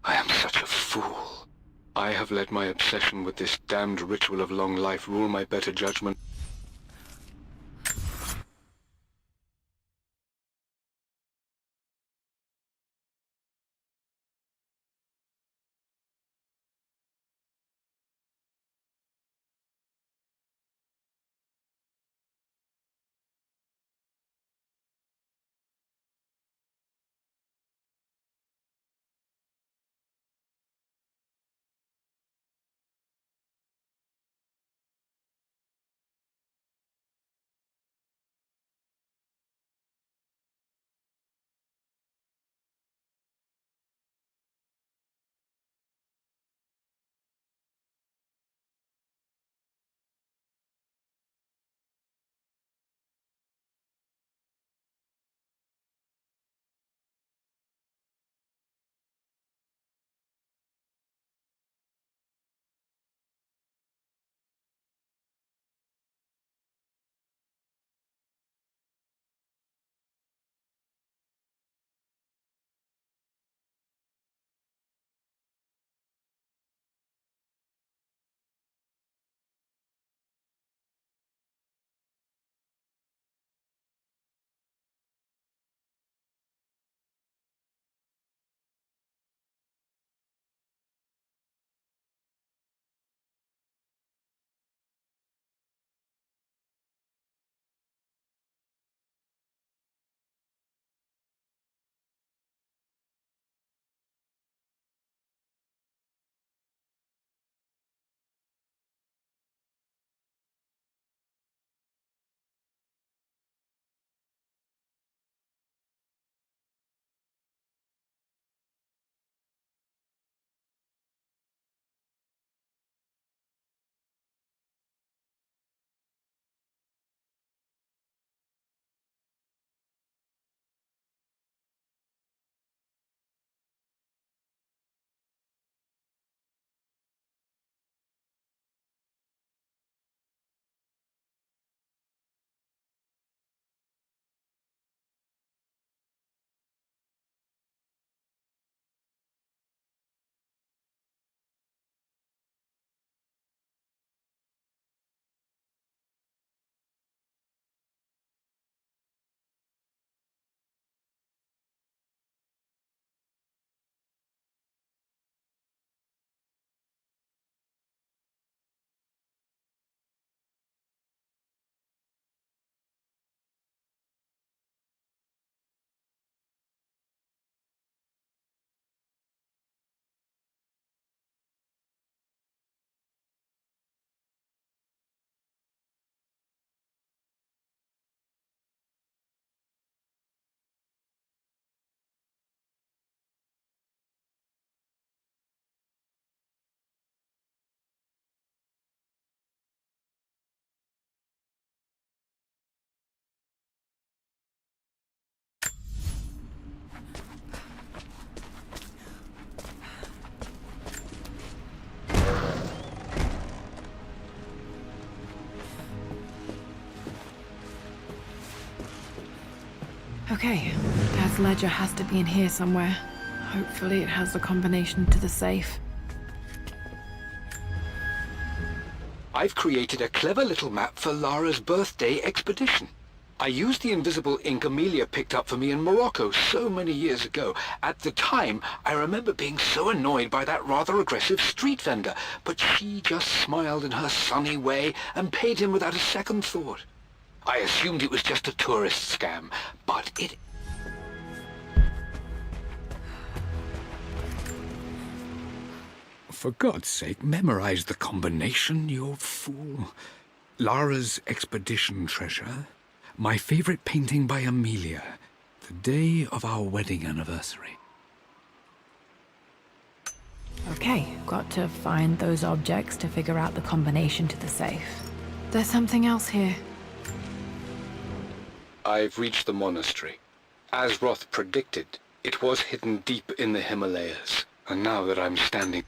I am such a fool. I have let my obsession with this damned ritual of long life rule my better judgment. Okay, Dad's ledger has to be in here somewhere. Hopefully it has the combination to the safe. I've created a clever little map for Lara's birthday expedition. I used the invisible ink Amelia picked up for me in Morocco so many years ago. At the time, I remember being so annoyed by that rather aggressive street vendor, but she just smiled in her sunny way and paid him without a second thought. I assumed it was just a tourist scam, but it... For God's sake, memorize the combination, you fool. Lara's expedition treasure, my favorite painting by Amelia, the day of our wedding anniversary. Okay, got to find those objects to figure out the combination to the safe. There's something else here. I've reached the monastery. As Roth predicted, it was hidden deep in the Himalayas. And now that I'm standing...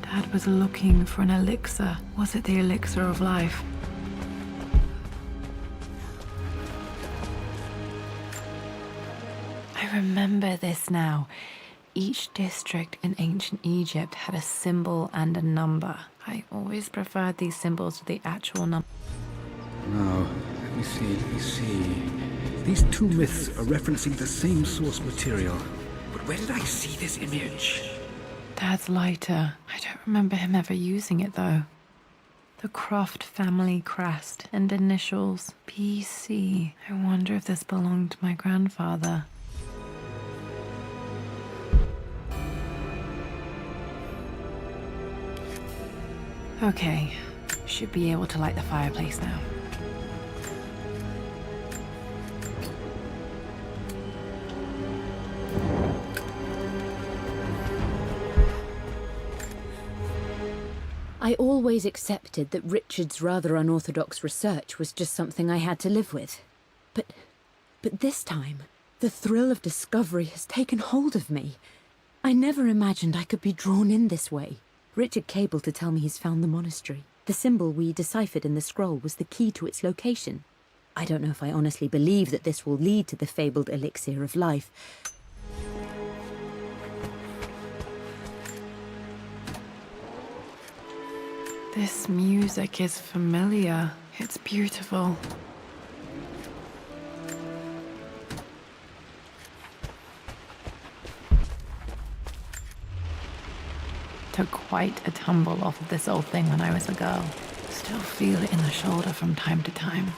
Dad was looking for an elixir. Was it the elixir of life? I remember this now. Each district in ancient Egypt had a symbol and a number. I always preferred these symbols to the actual number. Now, let me see. These two myths are referencing the same source material. But where did I see this image? Dad's lighter. I don't remember him ever using it, though. The Croft family crest and initials PC. I wonder if this belonged to my grandfather. Okay, should be able to light the fireplace now. I always accepted that Richard's rather unorthodox research was just something I had to live with. But this time, the thrill of discovery has taken hold of me. I never imagined I could be drawn in this way. Richard cabled to tell me he's found the monastery. The symbol we deciphered in the scroll was the key to its location. I don't know if I honestly believe that this will lead to the fabled elixir of life. This music is familiar. It's beautiful. Took quite a tumble off of this old thing when I was a girl. Still feel it in the shoulder from time to time.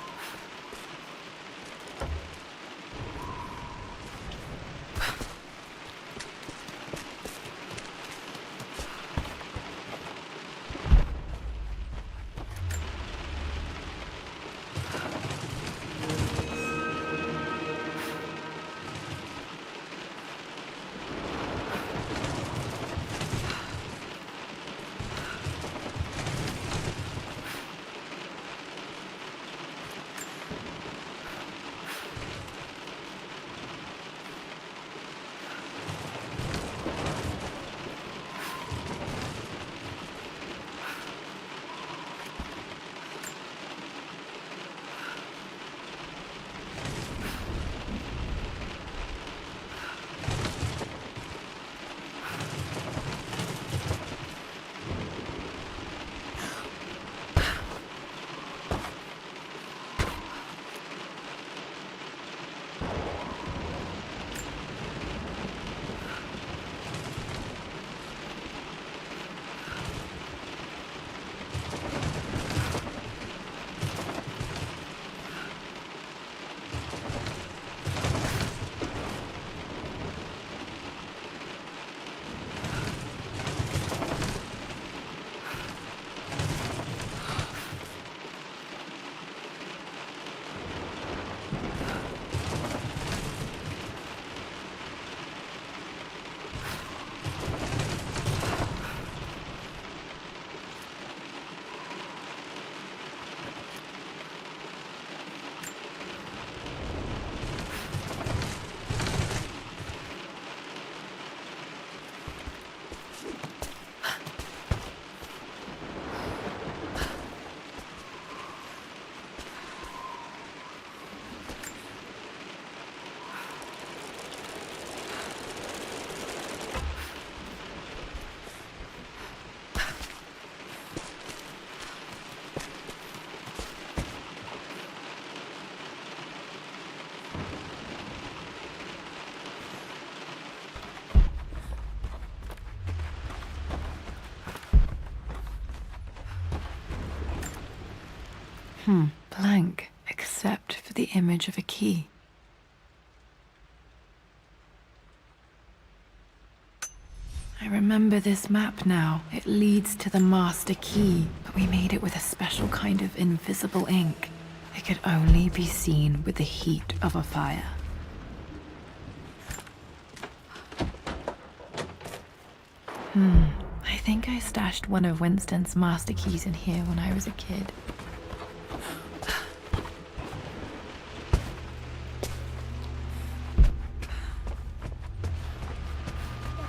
Blank, except for the image of a key. I remember this map now. It leads to the master key, but we made it with a special kind of invisible ink. It could only be seen with the heat of a fire. I think I stashed one of Winston's master keys in here when I was a kid.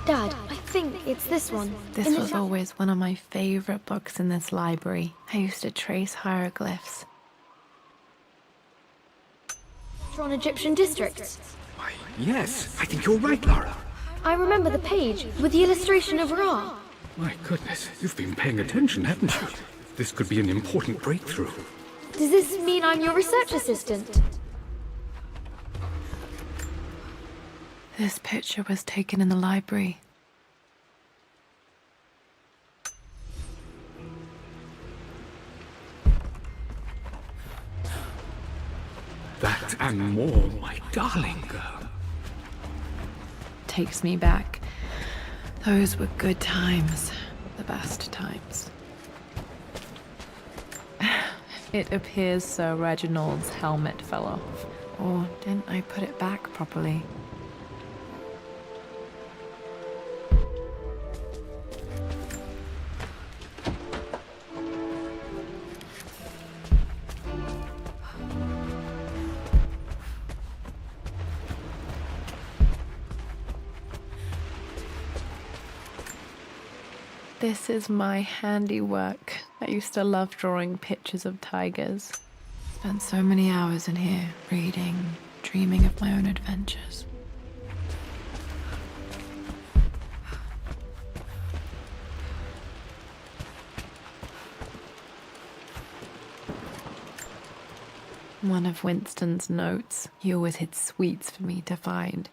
Dad, I think it's this one. This was always one of my favorite books in this library. I used to trace hieroglyphs. On Egyptian districts. Why, yes, I think you're right, Lara. I remember the page with the illustration of Ra. My goodness, you've been paying attention, haven't you? This could be an important breakthrough. Does this mean I'm your research assistant? This picture was taken in the library. That and more, my darling girl. Takes me back. Those were good times. The best times. It appears Sir Reginald's helmet fell off. Or didn't I put it back properly? This is my handiwork. I used to love drawing pictures of tigers. Spent so many hours in here, reading, dreaming of my own adventures. One of Winston's notes. He always hid sweets for me to find.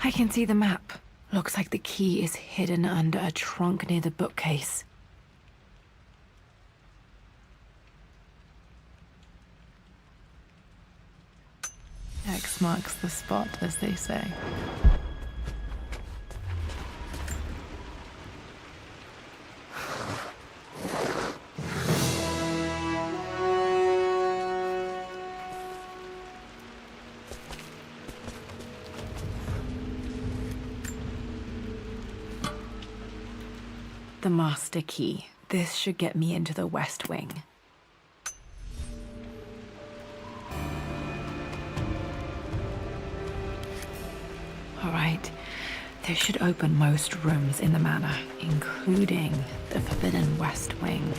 I can see the map. Looks like the key is hidden under a trunk near the bookcase. X marks the spot, as they say. The master key. This should get me into the West Wing. All right. This should open most rooms in the manor, including the Forbidden West Wing.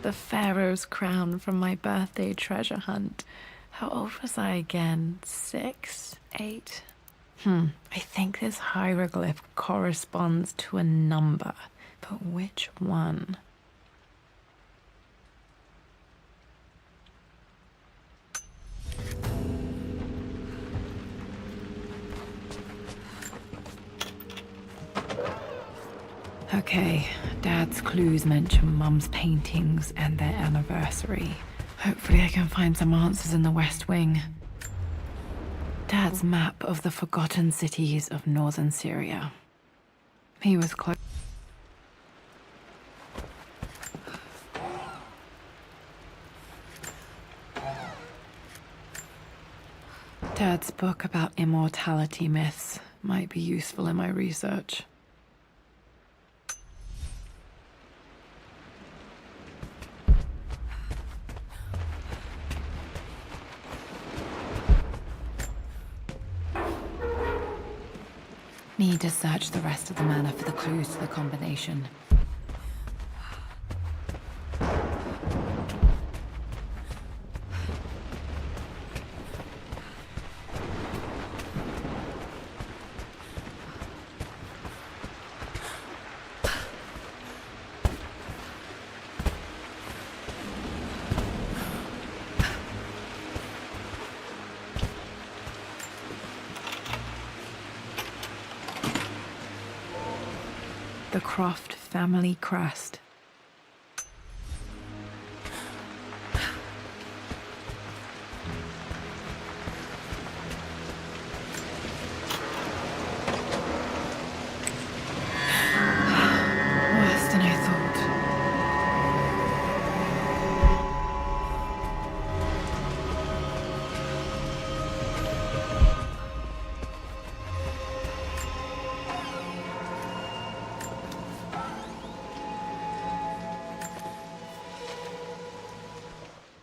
The Pharaoh's crown from my birthday treasure hunt. How old was I again? 6? 8? I think this hieroglyph corresponds to a number, but which one? Okay, Dad's clues mention Mum's paintings and their anniversary. Hopefully I can find some answers in the West Wing. Dad's map of the forgotten cities of northern Syria. He was close. Dad's book about immortality myths might be useful in my research. Need to search the rest of the manor for the clues to the combination. The Croft family crest. Worse than I thought.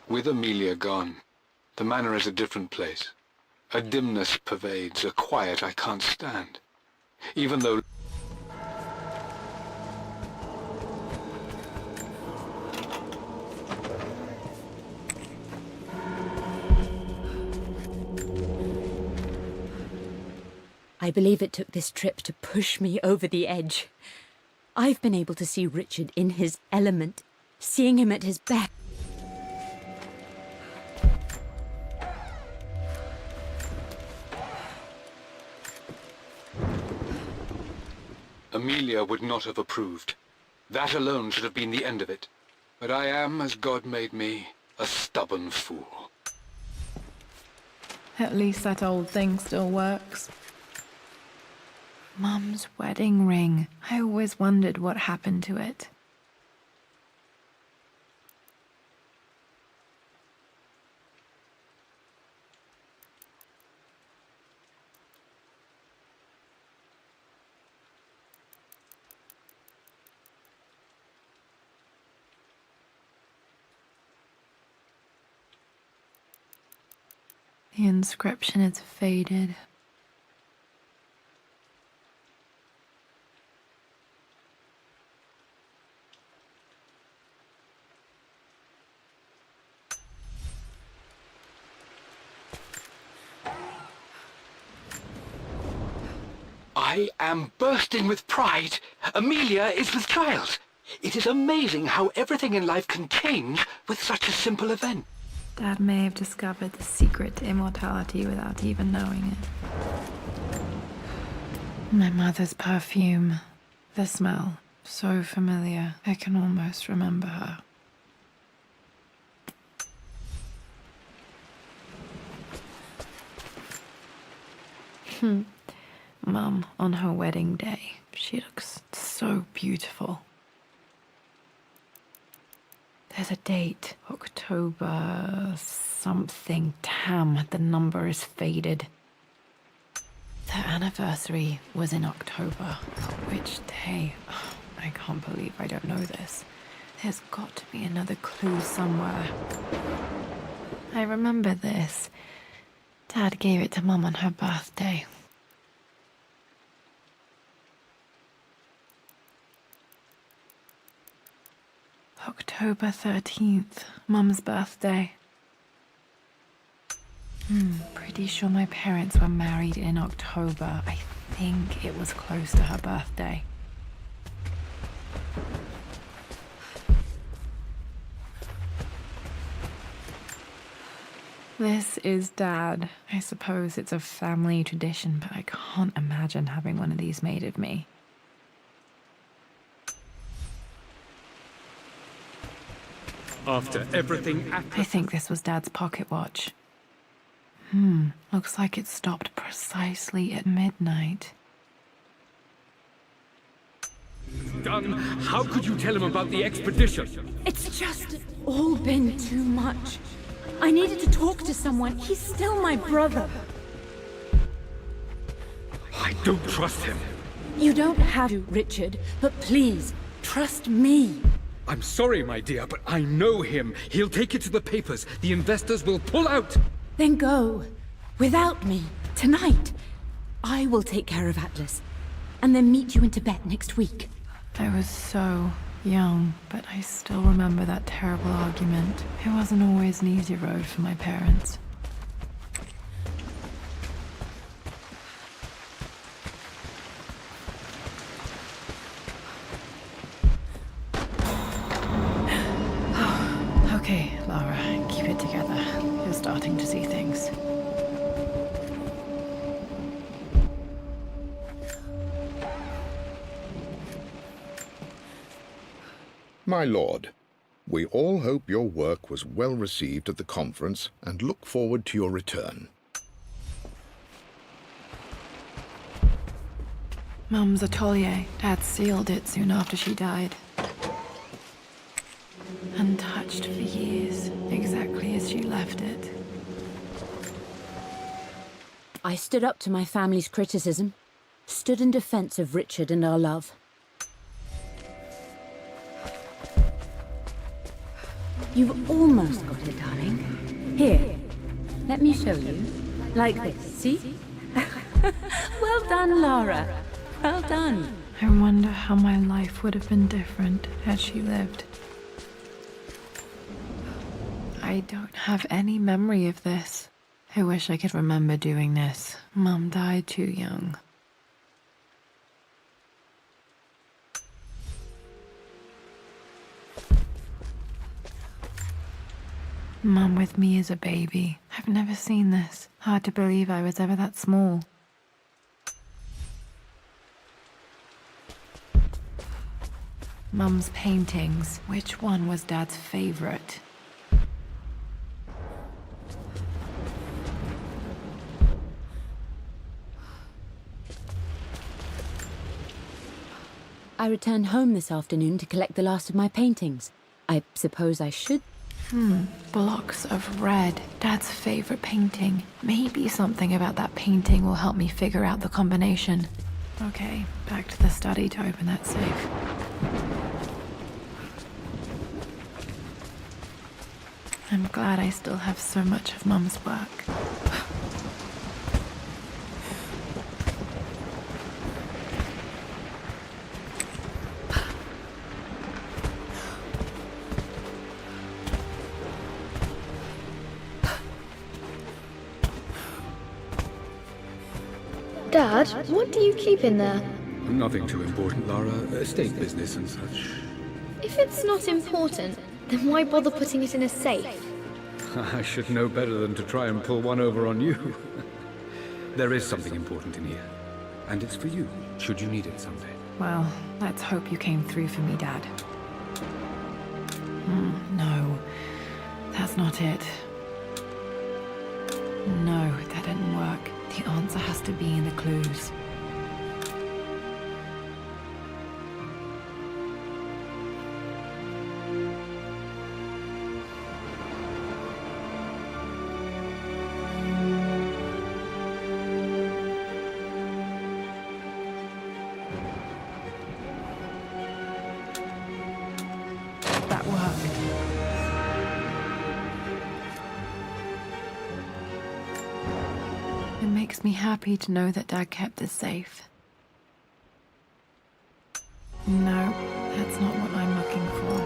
With Amelia gone, the manor is a different place. A dimness pervades, a quiet I can't stand. Even though... I believe it took this trip to push me over the edge. I've been able to see Richard in his element, seeing him at his best. Amelia would not have approved. That alone should have been the end of it. But I am, as God made me, a stubborn fool. At least that old thing still works. Mum's wedding ring. I always wondered what happened to it. The inscription is faded. I I am bursting with pride. Amelia is with child. It is amazing how everything in life can change with such a simple event. Dad may have discovered the secret to immortality without even knowing it. My mother's perfume. The smell. So familiar. I can almost remember her. Mum, on her wedding day, she looks so beautiful. There's a date, October something. Damn, the number is faded. Their anniversary was in October. Which day? Oh, I can't believe I don't know this. There's got to be another clue somewhere. I remember this. Dad gave it to Mum on her birthday. October 13th, Mum's birthday. Pretty sure my parents were married in October. I think it was close to her birthday. This is Dad. I suppose it's a family tradition, but I can't imagine having one of these made of me. After everything... I think this was Dad's pocket watch. Looks like it stopped precisely at midnight. Done. How could you tell him about the expedition? It's just all been too much. I needed to talk to someone. He's still my brother. I don't trust him. You don't have to, Richard, but please, trust me. I'm sorry, my dear, but I know him. He'll take it to the papers. The investors will pull out. Then go. Without me. Tonight. I will take care of Atlas. And then meet you in Tibet next week. I was so young, but I still remember that terrible argument. It wasn't always an easy road for my parents. Okay, Lara, keep it together. You're starting to see things. My lord, we all hope your work was well received at the conference and look forward to your return. Mum's atelier. Dad sealed it soon after she died. Untouched for years, exactly as she left it. I stood up to my family's criticism, stood in defense of Richard and our love. You've almost got it, darling. Here, let me show you. Like this, see? Well done, Lara. Well done. I wonder how my life would have been different had she lived. I don't have any memory of this. I wish I could remember doing this. Mum died too young. Mum with me as a baby. I've never seen this. Hard to believe I was ever that small. Mum's paintings. Which one was Dad's favorite? I returned home this afternoon to collect the last of my paintings. I suppose I should. Blocks of red. Dad's favorite painting. Maybe something about that painting will help me figure out the combination. Okay, back to the study to open that safe. I'm glad I still have so much of Mum's work. Dad, what do you keep in there? Nothing too important, Lara. Estate business and such. If it's not important, then why bother putting it in a safe? I should know better than to try and pull one over on you. There is something important in here. And it's for you, should you need it someday. Well, let's hope you came through for me, Dad. No, that's not it. No, that didn't work. The answer has to be in the clues. That worked. It makes me happy to know that Dad kept this safe. No, that's not what I'm looking for.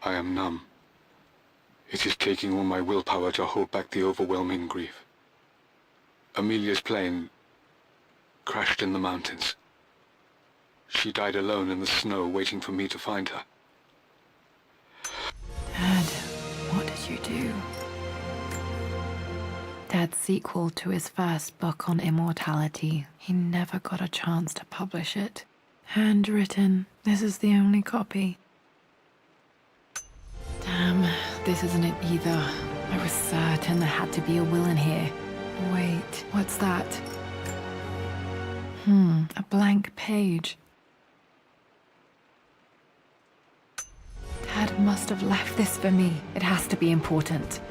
I am numb. It is taking all my willpower to hold back the overwhelming grief. Amelia's plane crashed in the mountains. She died alone in the snow, waiting for me to find her. Dad, what did you do? Dad's sequel to his first book on immortality. He never got a chance to publish it. Handwritten. This is the only copy. Damn, this isn't it either. I was certain there had to be a will in here. Wait, what's that? A blank page. Dad must have left this for me. It has to be important.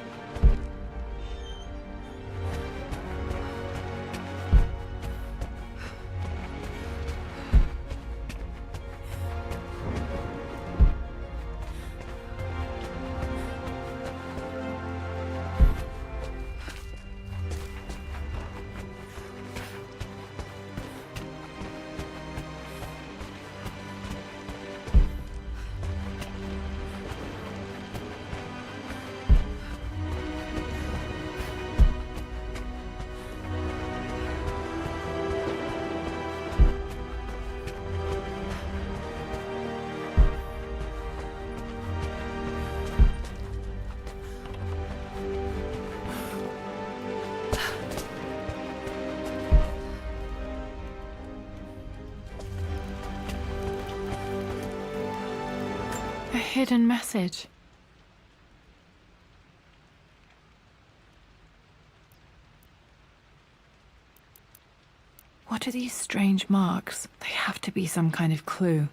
A hidden message. What are these strange marks? They have to be some kind of clue.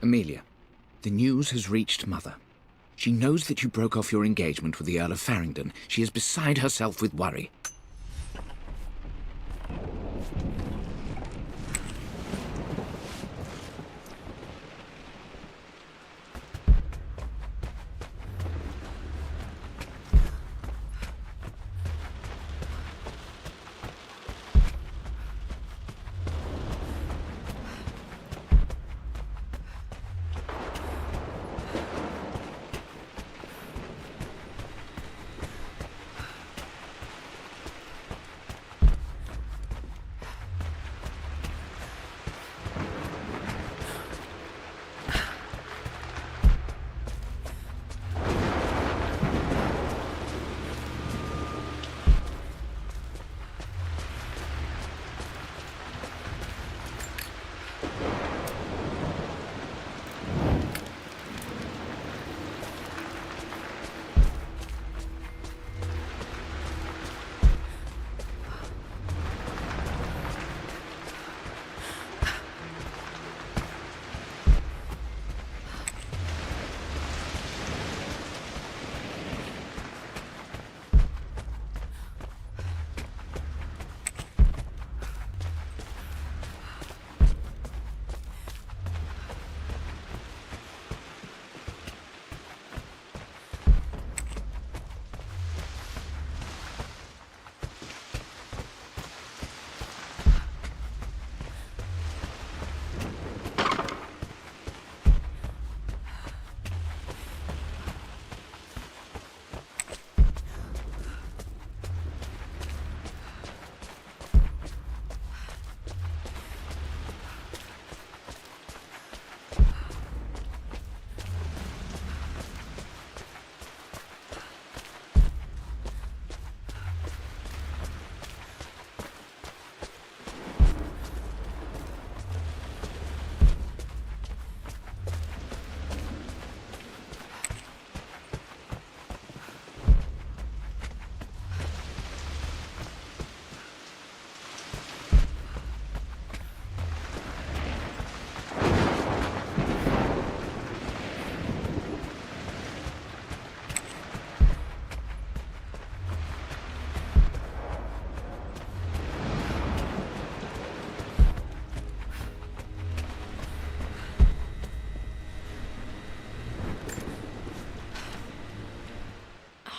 Amelia, the news has reached Mother. She knows that you broke off your engagement with the Earl of Farringdon. She is beside herself with worry.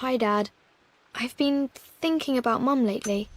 Hi, Dad. I've been thinking about Mum lately.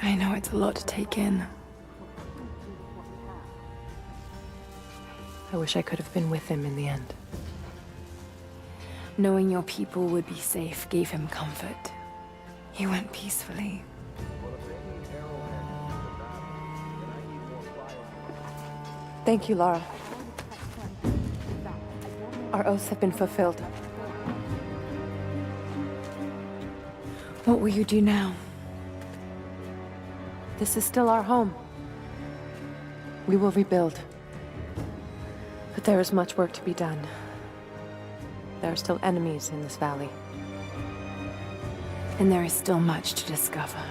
I know it's a lot to take in. I wish I could have been with him in the end. Knowing your people would be safe gave him comfort. He went peacefully. Thank you, Lara. Our oaths have been fulfilled. What will you do now? This is still our home. We will rebuild. But there is much work to be done. There are still enemies in this valley. And there is still much to discover.